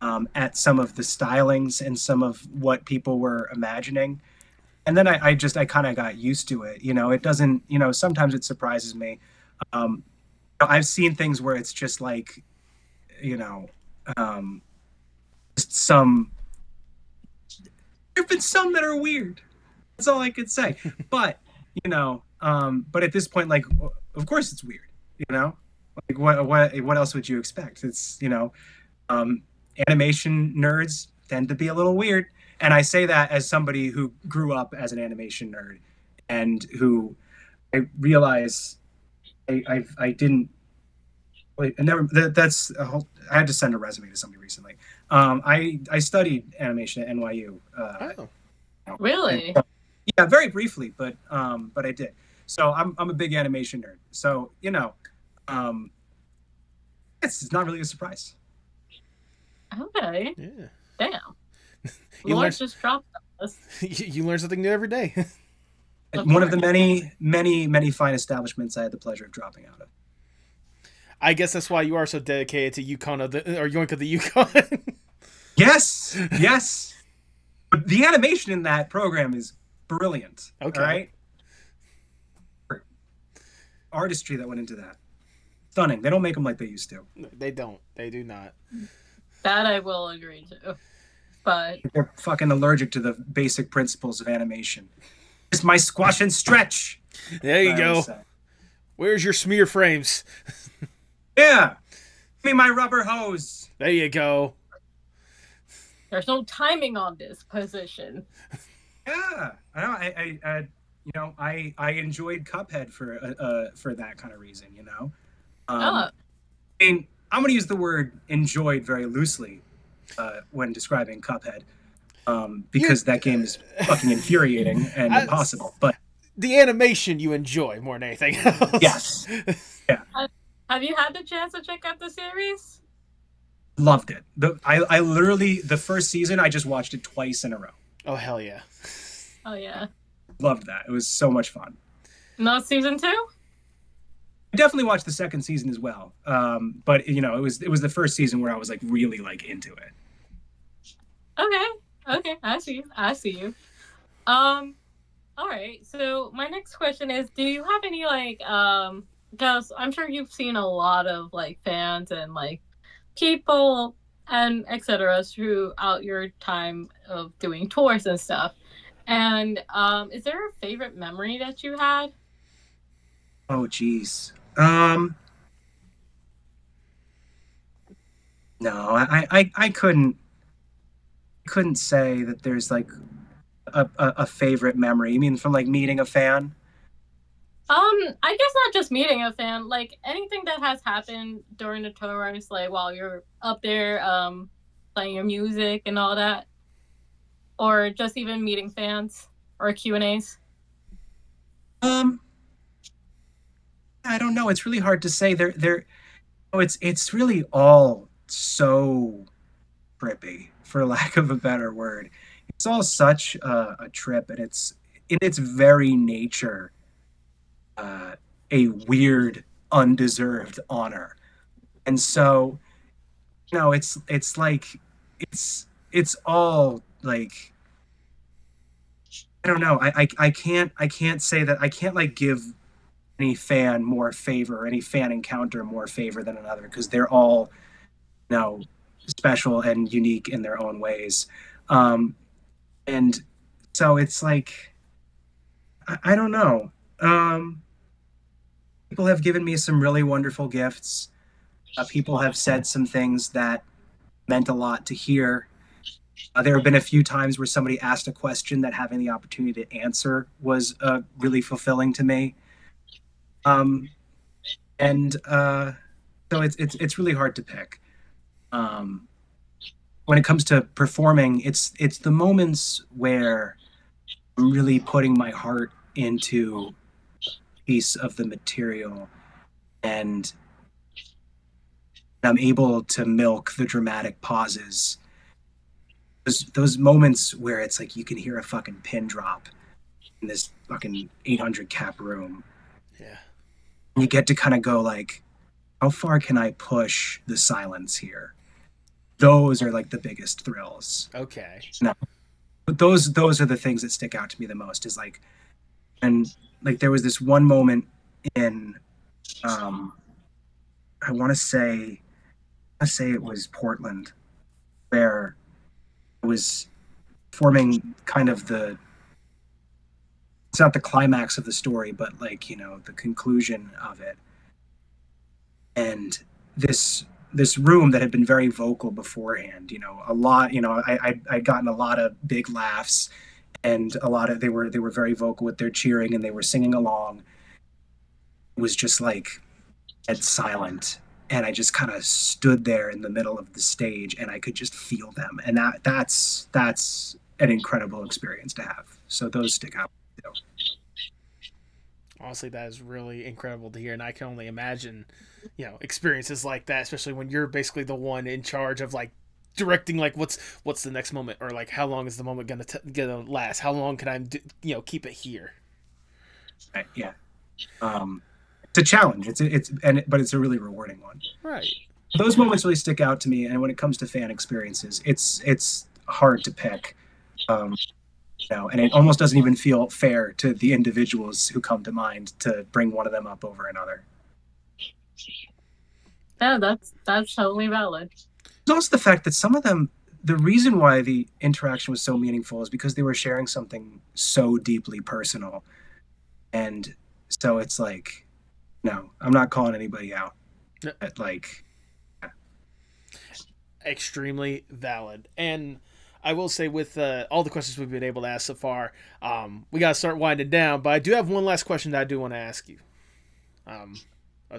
at some of the stylings and some of what people were imagining. And then I kind of got used to it. It doesn't, sometimes it surprises me. I've seen things where it's just like, just some, there've been some that are weird. That's all I could say. But, but at this point, like, of course it's weird, like what else would you expect? It's, animation nerds tend to be a little weird. And I say that as somebody who grew up as an animation nerd and who I realize I didn't Wait, I never. That's a whole. I had to send a resume to somebody recently. I studied animation at NYU. Oh. Really? Yeah, very briefly, but I did. So I'm a big animation nerd. So it's not really a surprise. Okay. Yeah. Damn. You Lord learn, just dropped us. you learn something new every day. One of the many fine establishments I had the pleasure of dropping out of. I guess that's why you are so dedicated to Yukon or Yoink of the Yukon. Yes, yes. But the animation in that program is brilliant. Okay. All right. Artistry that went into that. Stunning. They don't make them like they used to. They don't. They do not. That I will agree to. But They're fucking allergic to the basic principles of animation. It's my squash and stretch. There you go. Where's your smear frames? Yeah. Give me my rubber hose. There you go. there's no timing on this position. Yeah. I enjoyed Cuphead for that kind of reason, you know. I mean, I'm going to use the word enjoyed very loosely when describing Cuphead, because that game is fucking infuriating and impossible. But the animation you enjoy more than anything else. Yes. Yeah. Have you had the chance to check out the series? Loved it. I literally, the first season, I just watched it twice in a row. Oh, hell yeah. Oh, yeah. Loved that. It was so much fun. Not season 2? I definitely watched the second season as well. But you know, it was the first season where I was like really like into it. Okay, I see you. All right. So my next question is, do you have any like because I'm sure you've seen a lot of like fans and like people and etc. throughout your time of doing tours and stuff. And is there a favorite memory that you had? Oh geez. No, I couldn't say that there's like a favorite memory. You mean from like meeting a fan? I guess not just meeting a fan, like anything that has happened during the tours, like while you're up there playing your music and all that, or just even meeting fans or Q&As. I don't know. It's really hard to say. It's really all so trippy, for lack of a better word. It's all such a trip, and it's in its very nature a weird, undeserved honor. And so, you know, it's like it's all like, I don't know. I can't say that. I can't like give any fan more favor, or any fan encounter more favor than another, because they're all, you know, special and unique in their own ways. And so it's like, I don't know. People have given me some really wonderful gifts. People have said some things that meant a lot to hear. There have been a few times where somebody asked a question that having the opportunity to answer was really fulfilling to me. So it's really hard to pick. When it comes to performing, it's the moments where I'm really putting my heart into a piece of the material, and I'm able to milk the dramatic pauses. Those moments where it's like you can hear a fucking pin drop in this fucking 800 cap room. Yeah. And you get to kind of go like, how far can I push the silence here? Those are like the biggest thrills. Okay. No, but those are the things that stick out to me the most. Is like, and like there was this one moment in, I want to say it was Portland, where I was forming kind of it's not the climax of the story, but like, you know, the conclusion of it. And this room that had been very vocal beforehand, you know, a lot, you know, I'd gotten a lot of big laughs, and a lot of, they were very vocal with their cheering, and they were singing along. It was just like dead silent. and I just kind of stood there in the middle of the stage, and I could just feel them, and that's an incredible experience to have. So those stick out. Honestly, that is really incredible to hear, and I can only imagine, experiences like that, especially when you're basically the one in charge of like directing, like what's the next moment, or like how long is the moment gonna last? How long can I keep it here? Right, yeah. It's a challenge. But it's a really rewarding one. Right. Those moments really stick out to me, and when it comes to fan experiences, it's hard to pick. And it almost doesn't even feel fair to the individuals who come to mind to bring one of them up over another. Yeah, that's totally valid. There's also the fact that some of them, the reason why the interaction was so meaningful is because they were sharing something so deeply personal. And so it's like, no, I'm not calling anybody out. Like, yeah. Extremely valid. And I will say, with all the questions we've been able to ask so far, we got to start winding down. But I do have one last question that I do want to ask you.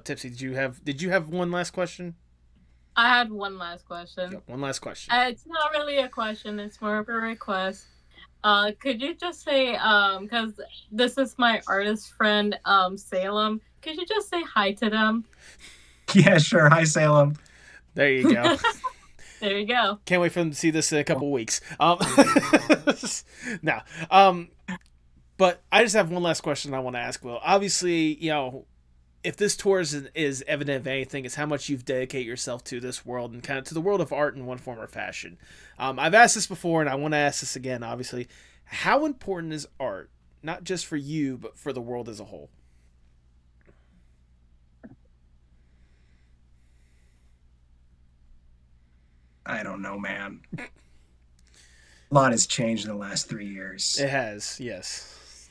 Tipsy, did you have one last question? I had one last question. Yep, one last question. It's not really a question. It's more of a request. Could you just say, because this is my artist friend, Salem, could you just say hi to them? Yeah, sure. Hi, Salem. There you go. There you go. Can't wait for them to see this in a couple weeks. No. But I just have one last question I want to ask Will. Obviously, if this tour is evident of anything, it's how much you've dedicated yourself to this world and kind of to the world of art in one form or fashion. I've asked this before, and I want to ask this again, obviously. How important is art, not just for you, but for the world as a whole? I don't know, man. A lot has changed in the last 3 years. It has, yes.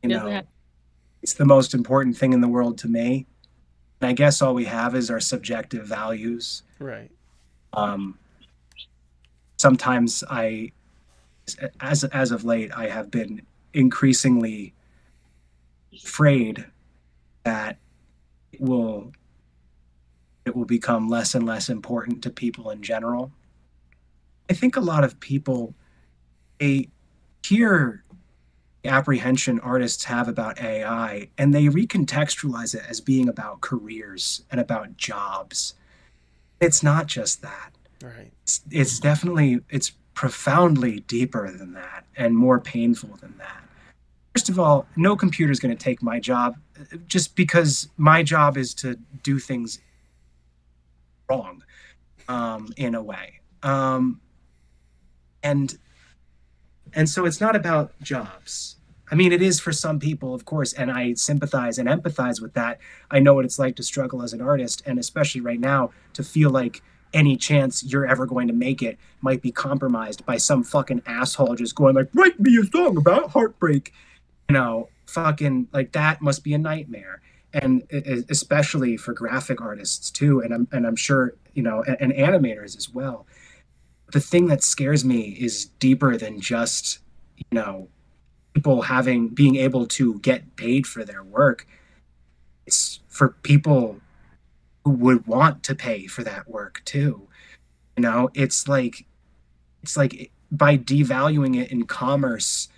It's the most important thing in the world to me. And I guess all we have is our subjective values. Right. Sometimes as of late, I have been increasingly afraid that it will become less and less important to people in general. I think a lot of people, they hear the apprehension artists have about AI, and they recontextualize it as being about careers and about jobs. It's not just that. Right. It's profoundly deeper than that and more painful than that. First of all, no computer is going to take my job, just because my job is to do things wrong, in a way. And so it's not about jobs. I mean, it is for some people, of course, and I sympathize and empathize with that. I know what it's like to struggle as an artist, and especially right now, to feel like any chance you're ever going to make it might be compromised by some fucking asshole just going like, write me a song about heartbreak. Fucking, like, that must be a nightmare. And especially for graphic artists too, and I'm sure, and animators as well. The thing that scares me is deeper than just, people being able to get paid for their work. It's for people who would want to pay for that work too. It's like by devaluing it in commerce,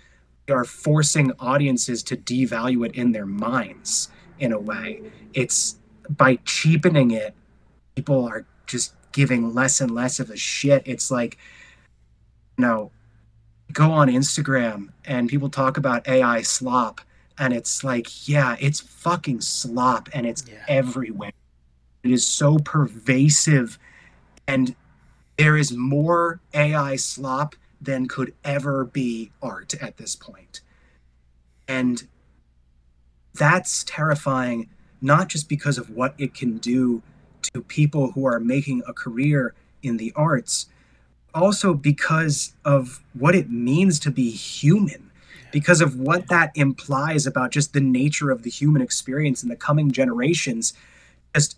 we are forcing audiences to devalue it in their minds. In a way, it's by cheapening it, people are just giving less and less of a shit. It's like, go on Instagram and people talk about AI slop, and it's like, yeah, it's fucking slop, and it's everywhere. It is so pervasive, and there is more AI slop than could ever be art at this point. And that's terrifying, not just because of what it can do to people who are making a career in the arts, also because of what it means to be human, because of what that implies about just the nature of the human experience in the coming generations. Just,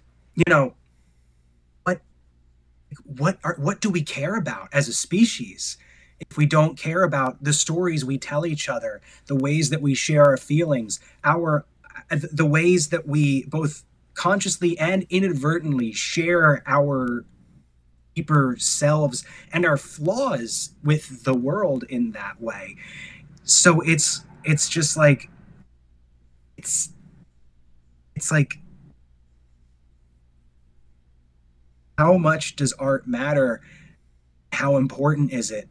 what do we care about as a species if we don't care about the stories we tell each other, the ways that we share our feelings, the ways that we both consciously and inadvertently share our deeper selves and our flaws with the world in that way. So it's just like it's like, how much does art matter? How important is it?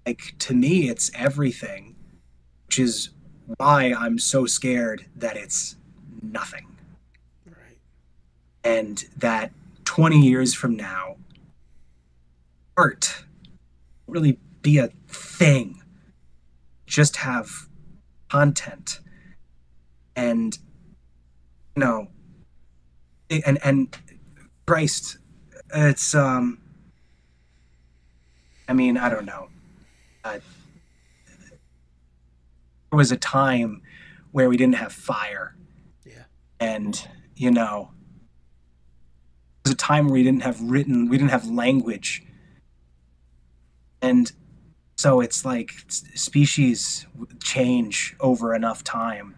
Like, to me, it's everything, which is why I'm so scared that it's nothing. Right. And that 20 years from now, art won't really be a thing. Just have content. And, you know, and Christ, it's, I mean, I don't know. There was a time where we didn't have fire. Yeah. And, you know, there was a time where we didn't have language. And so it's like species change over enough time.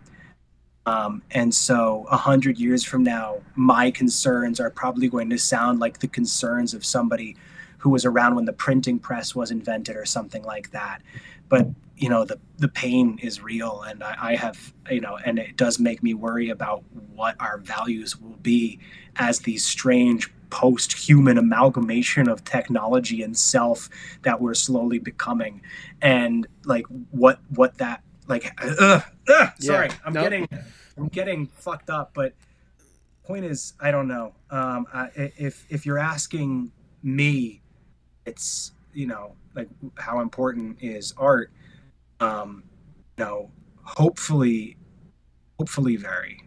And so 100 years from now, my concerns are probably going to sound like the concerns of somebody who was around when the printing press was invented or something like that. But, you know, the pain is real. And I have, you know, and it does make me worry about what our values will be as these strange post-human amalgamation of technology and self that we're slowly becoming. And like what that, like, sorry, Yeah. I'm getting fucked up, but point is, I don't know. If you're asking me, it's, you know, like, how important is art? You know, hopefully very.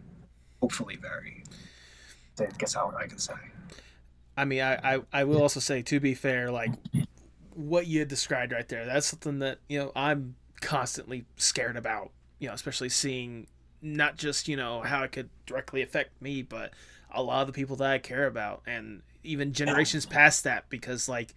I guess how I can say. I mean, I will also say, to be fair, like what you described right there, that's something that, you know, I'm constantly scared about, you know, especially seeing not just, you know, how it could directly affect me, but a lot of the people that I care about, and even generations past that, because like,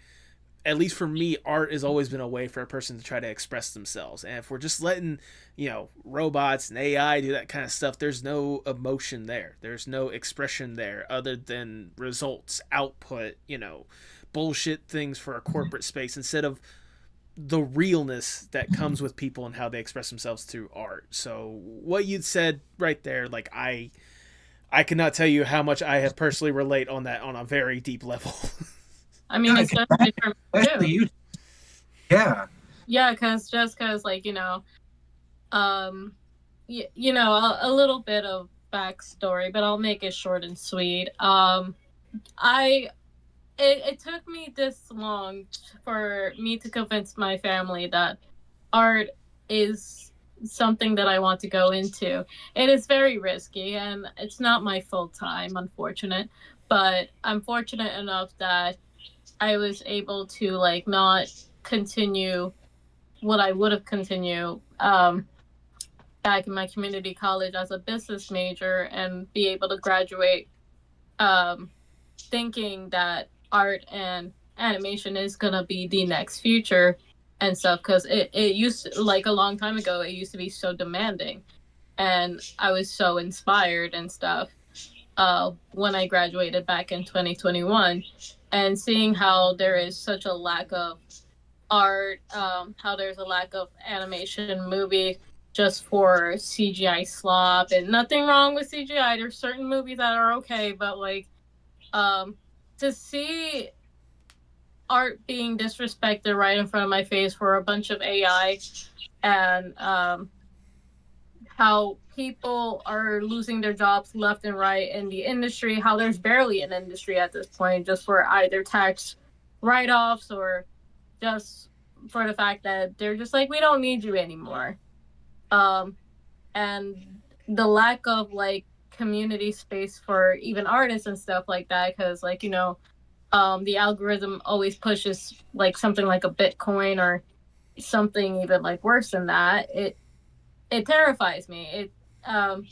at least for me, art has always been a way for a person to try to express themselves. And if we're just letting, you know, robots and AI do that kind of stuff, there's no emotion there. There's no expression there other than results, output, you know, bullshit things for a corporate space, instead of the realness that comes with people and how they express themselves through art. So what you'd said right there, like, I cannot tell you how much I have personally relate on that on a very deep level. I mean, especially for me too. Yeah. Yeah, because like, you know, you know, a little bit of backstory, but I'll make it short and sweet. It took me this long for me to convince my family that art is something that I want to go into. It is very risky, and it's not my full time, unfortunate. But I'm fortunate enough that I was able to like not continue what I would have continued back in my community college as a business major, and be able to graduate thinking that art and animation is gonna be the next future and stuff, because it used to, like a long time ago, it used to be so demanding, and I was so inspired and stuff when I graduated back in 2021, and seeing how there is such a lack of art, how there's a lack of animation movie just for CGI slop, and nothing wrong with CGI. There's certain movies that are okay, but like to see art being disrespected right in front of my face for a bunch of AI, and how people are losing their jobs left and right in the industry, how there's barely an industry at this point, just for either tax write-offs or just for the fact that they're just like, we don't need you anymore. And the lack of like community space for even artists and stuff like that, because like, you know, the algorithm always pushes like something like a Bitcoin or something even like worse than that. It terrifies me. It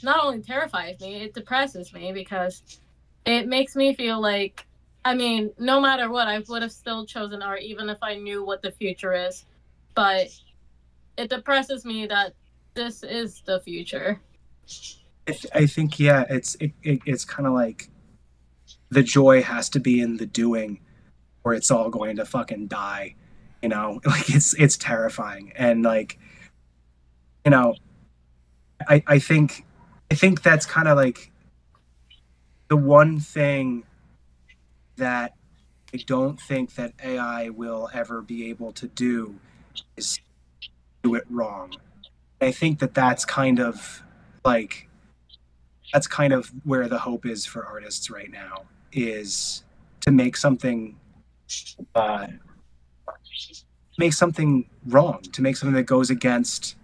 not only terrifies me, it depresses me, because it makes me feel like, I mean, no matter what, I would have still chosen art even if I knew what the future is. But it depresses me that this is the future. I think yeah, it's kind of like the joy has to be in the doing, or it's all going to fucking die. Like it's terrifying, and like you know, I think that's kind of like the one thing that I don't think that AI will ever be able to do is do it wrong. I think that like that's kind of where the hope is for artists right now, is to uh, make something wrong, to make something that goes against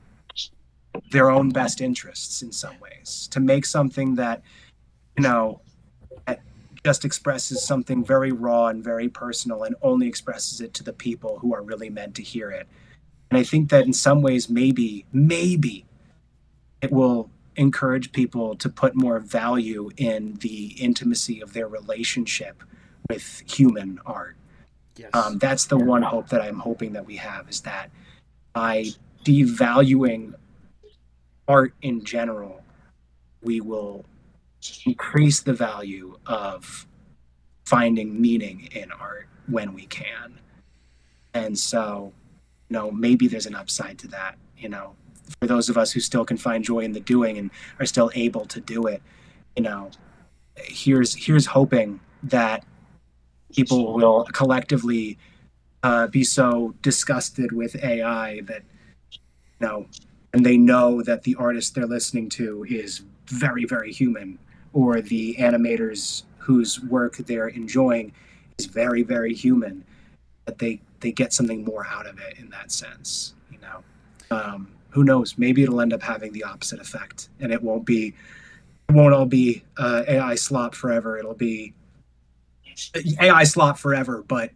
their own best interests in some ways, to make something that you know that just expresses something very raw and very personal and only expresses it to the people who are really meant to hear it. And I think that in some ways, maybe it will encourage people to put more value in the intimacy of their relationship with human art. Yes. That's the one hope that I'm hoping that we have, is that by devaluing art in general, we will increase the value of finding meaning in art when we can. And so, maybe there's an upside to that, for those of us who still can find joy in the doing and are still able to do it, you know, here's hoping that people will collectively be so disgusted with AI that, and they know that the artist they're listening to is very, very human, or the animators whose work they're enjoying is very, very human, that they get something more out of it in that sense. Who knows? Maybe it'll end up having the opposite effect, and it won't all be AI slop forever. It'll be AI slop forever, but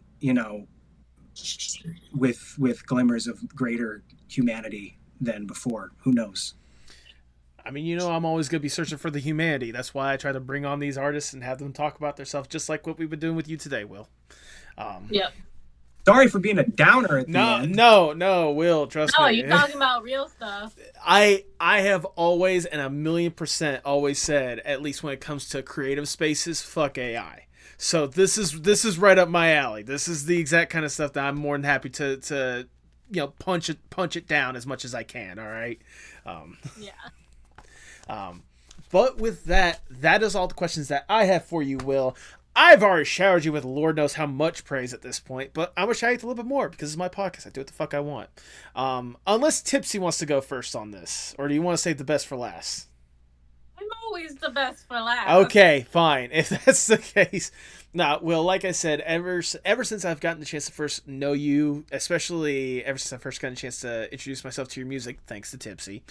with glimmers of greater humanity than before. Who knows? I mean, I'm always going to be searching for the humanity. That's why I try to bring on these artists and have them talk about themselves, just like what we've been doing with you today, Will. Yep. Sorry for being a downer at the end. No, Will, trust me. No, you're talking about real stuff. I have always, and 1,000,000% always said, at least when it comes to creative spaces, fuck AI. So this is right up my alley. This is the exact kind of stuff that I'm more than happy to punch it down as much as I can. All right. Yeah. But with that is all the questions that I have for you, Will. I've already showered you with Lord knows how much praise at this point, but I'm going to shower you with a little bit more because it's my podcast. I do what the fuck I want. Unless Tipsy wants to go first on this, or do you want to save the best for last? I'm always the best for last. Okay, fine. If that's the case. Nah, Will, like I said, ever since I've gotten the chance to first know you, especially ever since I first got a chance to introduce myself to your music, thanks to Tipsy,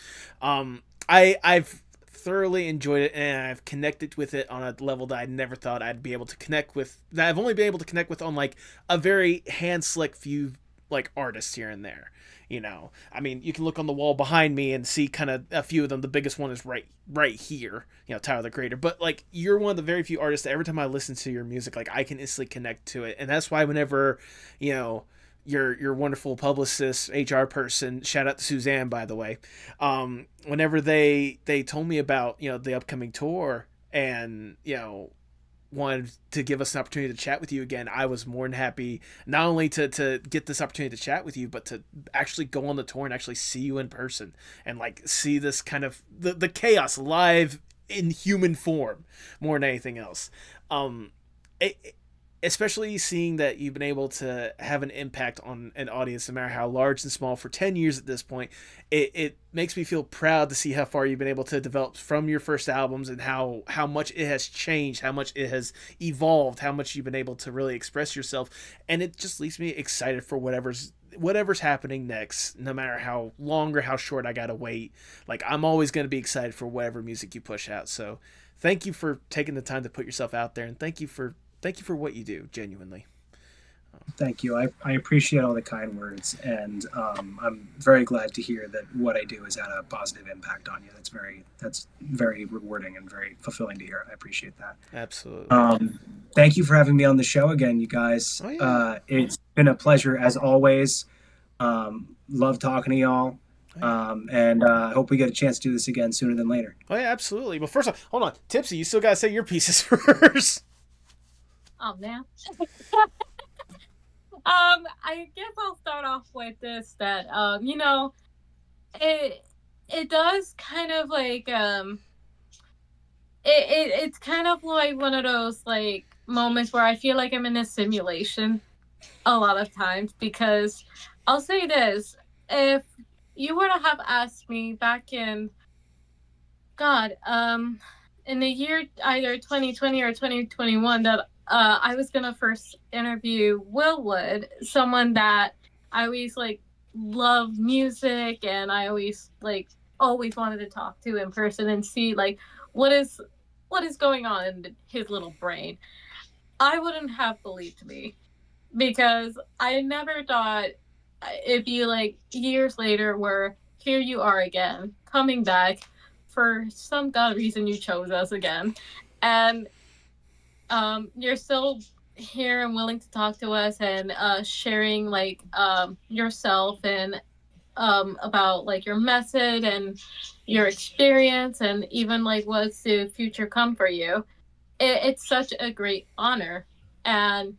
I've thoroughly enjoyed it, and I've connected with it on a level that I never thought I'd be able to connect with, that I've only been able to connect with on like a very hand select few like artists here and there. I mean, you can look on the wall behind me and see kind of a few of them. The biggest one is right here, Tyler the Creator. But like, you're one of the very few artists that every time I listen to your music, like I can instantly connect to it. And that's why whenever, your wonderful publicist, HR person, shout out to Suzanne, by the way, whenever they told me about, the upcoming tour and, wanted to give us an opportunity to chat with you again, I was more than happy not only to get this opportunity to chat with you, but to actually go on the tour and actually see you in person and like see this kind of the chaos live in human form more than anything else. Especially seeing that you've been able to have an impact on an audience, no matter how large and small, for 10 years at this point, it makes me feel proud to see how far you've been able to develop from your first albums and how much it has changed, how much it has evolved, how much you've been able to really express yourself. And it just leaves me excited for whatever's happening next, no matter how long or how short I gotta wait. Like, I'm always going to be excited for whatever music you push out. So thank you for taking the time to put yourself out there, and thank you for what you do, genuinely. Thank you. I appreciate all the kind words, and I'm very glad to hear that what I do has had a positive impact on you. That's very rewarding and very fulfilling to hear. I appreciate that. Absolutely. Thank you for having me on the show again, you guys. Oh, yeah. It's been a pleasure as always. Love talking to y'all. And I hope we get a chance to do this again sooner than later. Oh yeah, absolutely. But first off, hold on, Tipsy, you still gotta say your pieces first. Oh man. I guess I'll start off with this, that you know, it does kind of like it's kind of like one of those like moments where I feel like I'm in a simulation a lot of times, because I'll say this: if you were to have asked me back in in the year either 2020 or 2021 that I was gonna first interview Will Wood, someone that I always like love music, and I always wanted to talk to in person and see like what is going on in his little brain, I wouldn't have believed me, because I never thought it'd be like years later where here you are again, coming back for some god reason you chose us again. And you're still here and willing to talk to us and sharing like yourself and about like your method and your experience and even like what's the future come for you. It's such a great honor. Um,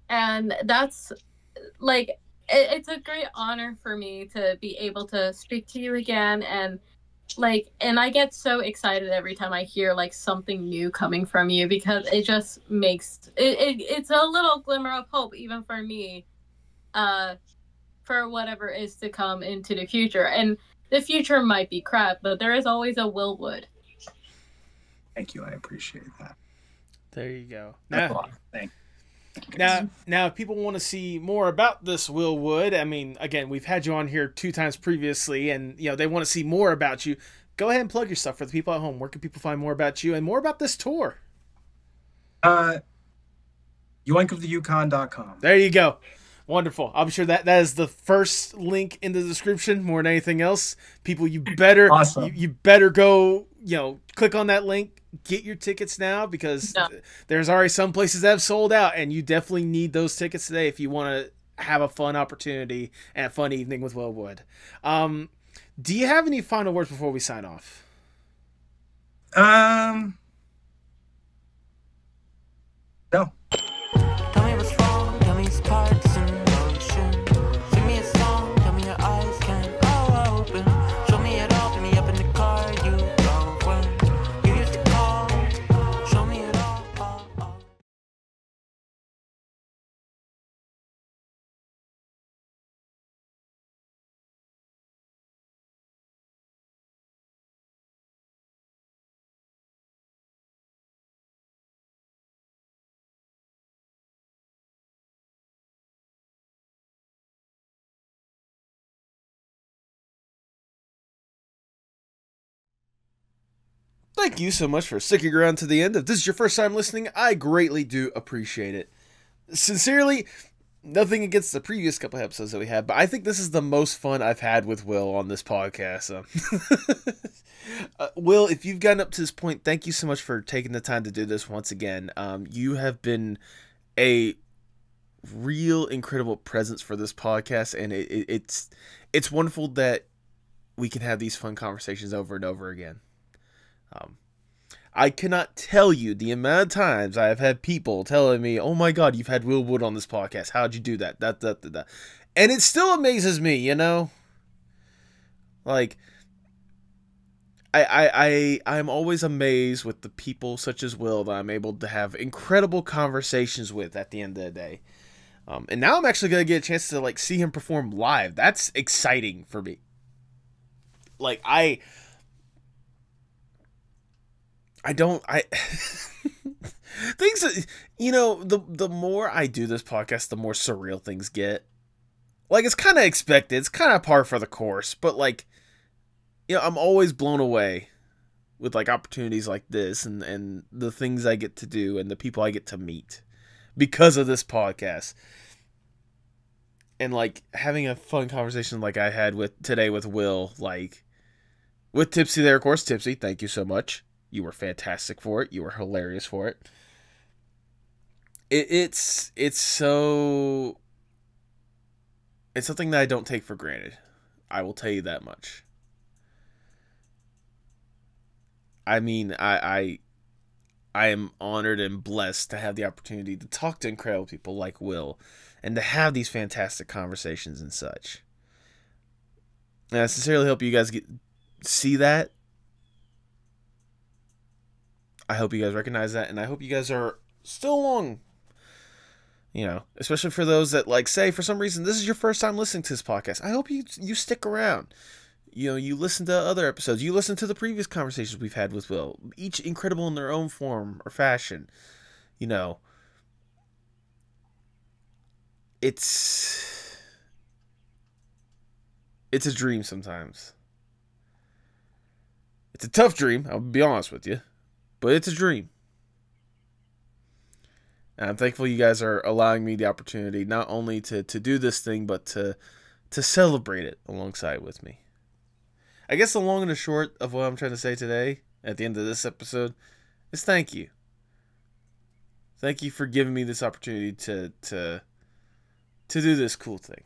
and that's like it's a great honor for me to be able to speak to you again, and I get so excited every time I hear like something new coming from you, because it just makes it's a little glimmer of hope even for me, for whatever is to come into the future. And the future might be crap, but there is always a Will Wood. Thank you, I appreciate that. There you go. Thanks. Now, if people want to see more about this Will Wood, I mean, again, we've had you on here 2 times previously, and you know they want to see more about you. Go ahead and plug your stuff for the people at home. Where can people find more about you and more about this tour? Yoinkoftheyukon.com. There you go. Wonderful. I'm sure that is the first link in the description more than anything else. People, you better awesome. you better go, click on that link, get your tickets now, because there's already some places that have sold out, and you definitely need those tickets today if you want to have a fun opportunity and a fun evening with Will Wood. Do you have any final words before we sign off? No. Tell me what's wrong, tell me sparks in motion. Sing me a song, tell me your eyes can all open. Show me it all, put me up in the car you drove when you used to call. Show me it all. Thank you so much for sticking around to the end. If this is your first time listening, I greatly do appreciate it. Sincerely, nothing against the previous couple episodes that we had, but I think this is the most fun I've had with Will on this podcast. Will, if you've gotten up to this point, thank you so much for taking the time to do this once again. You have been a real incredible presence for this podcast, and it's wonderful that we can have these fun conversations over and over again. I cannot tell you the amount of times I have had people telling me, "Oh my God, you've had Will Wood on this podcast. How'd you do that?" And it still amazes me, Like, I'm always amazed with the people such as Will that I'm able to have incredible conversations with at the end of the day. And now I'm actually gonna get a chance to see him perform live. That's exciting for me. Things, the more I do this podcast, the more surreal things get. It's kind of expected. It's kind of par for the course, but I'm always blown away with opportunities like this and the things I get to do and the people I get to meet because of this podcast. And having a fun conversation like I had today with Will, with Tipsy there, of course. Tipsy, thank you so much. You were fantastic for it. You were hilarious for it. It's something that I don't take for granted. I will tell you that much. I mean, I am honored and blessed to have the opportunity to talk to incredible people like Will and to have these fantastic conversations and such. And I sincerely hope you guys see that. I hope you guys recognize that, and I hope you guys are still along. You know, especially for those that, like, say for some reason this is your first time listening to this podcast. I hope you stick around. You know, you listen to other episodes. You listen to the previous conversations we've had with Will, each incredible in their own form or fashion. You know, it's a dream sometimes. It's a tough dream, I'll be honest with you, but it's a dream. And I'm thankful you guys are allowing me the opportunity not only to do this thing, but to celebrate it alongside with me. I guess the long and the short of what I'm trying to say today, at the end of this episode, is thank you. Thank you for giving me this opportunity to do this cool thing.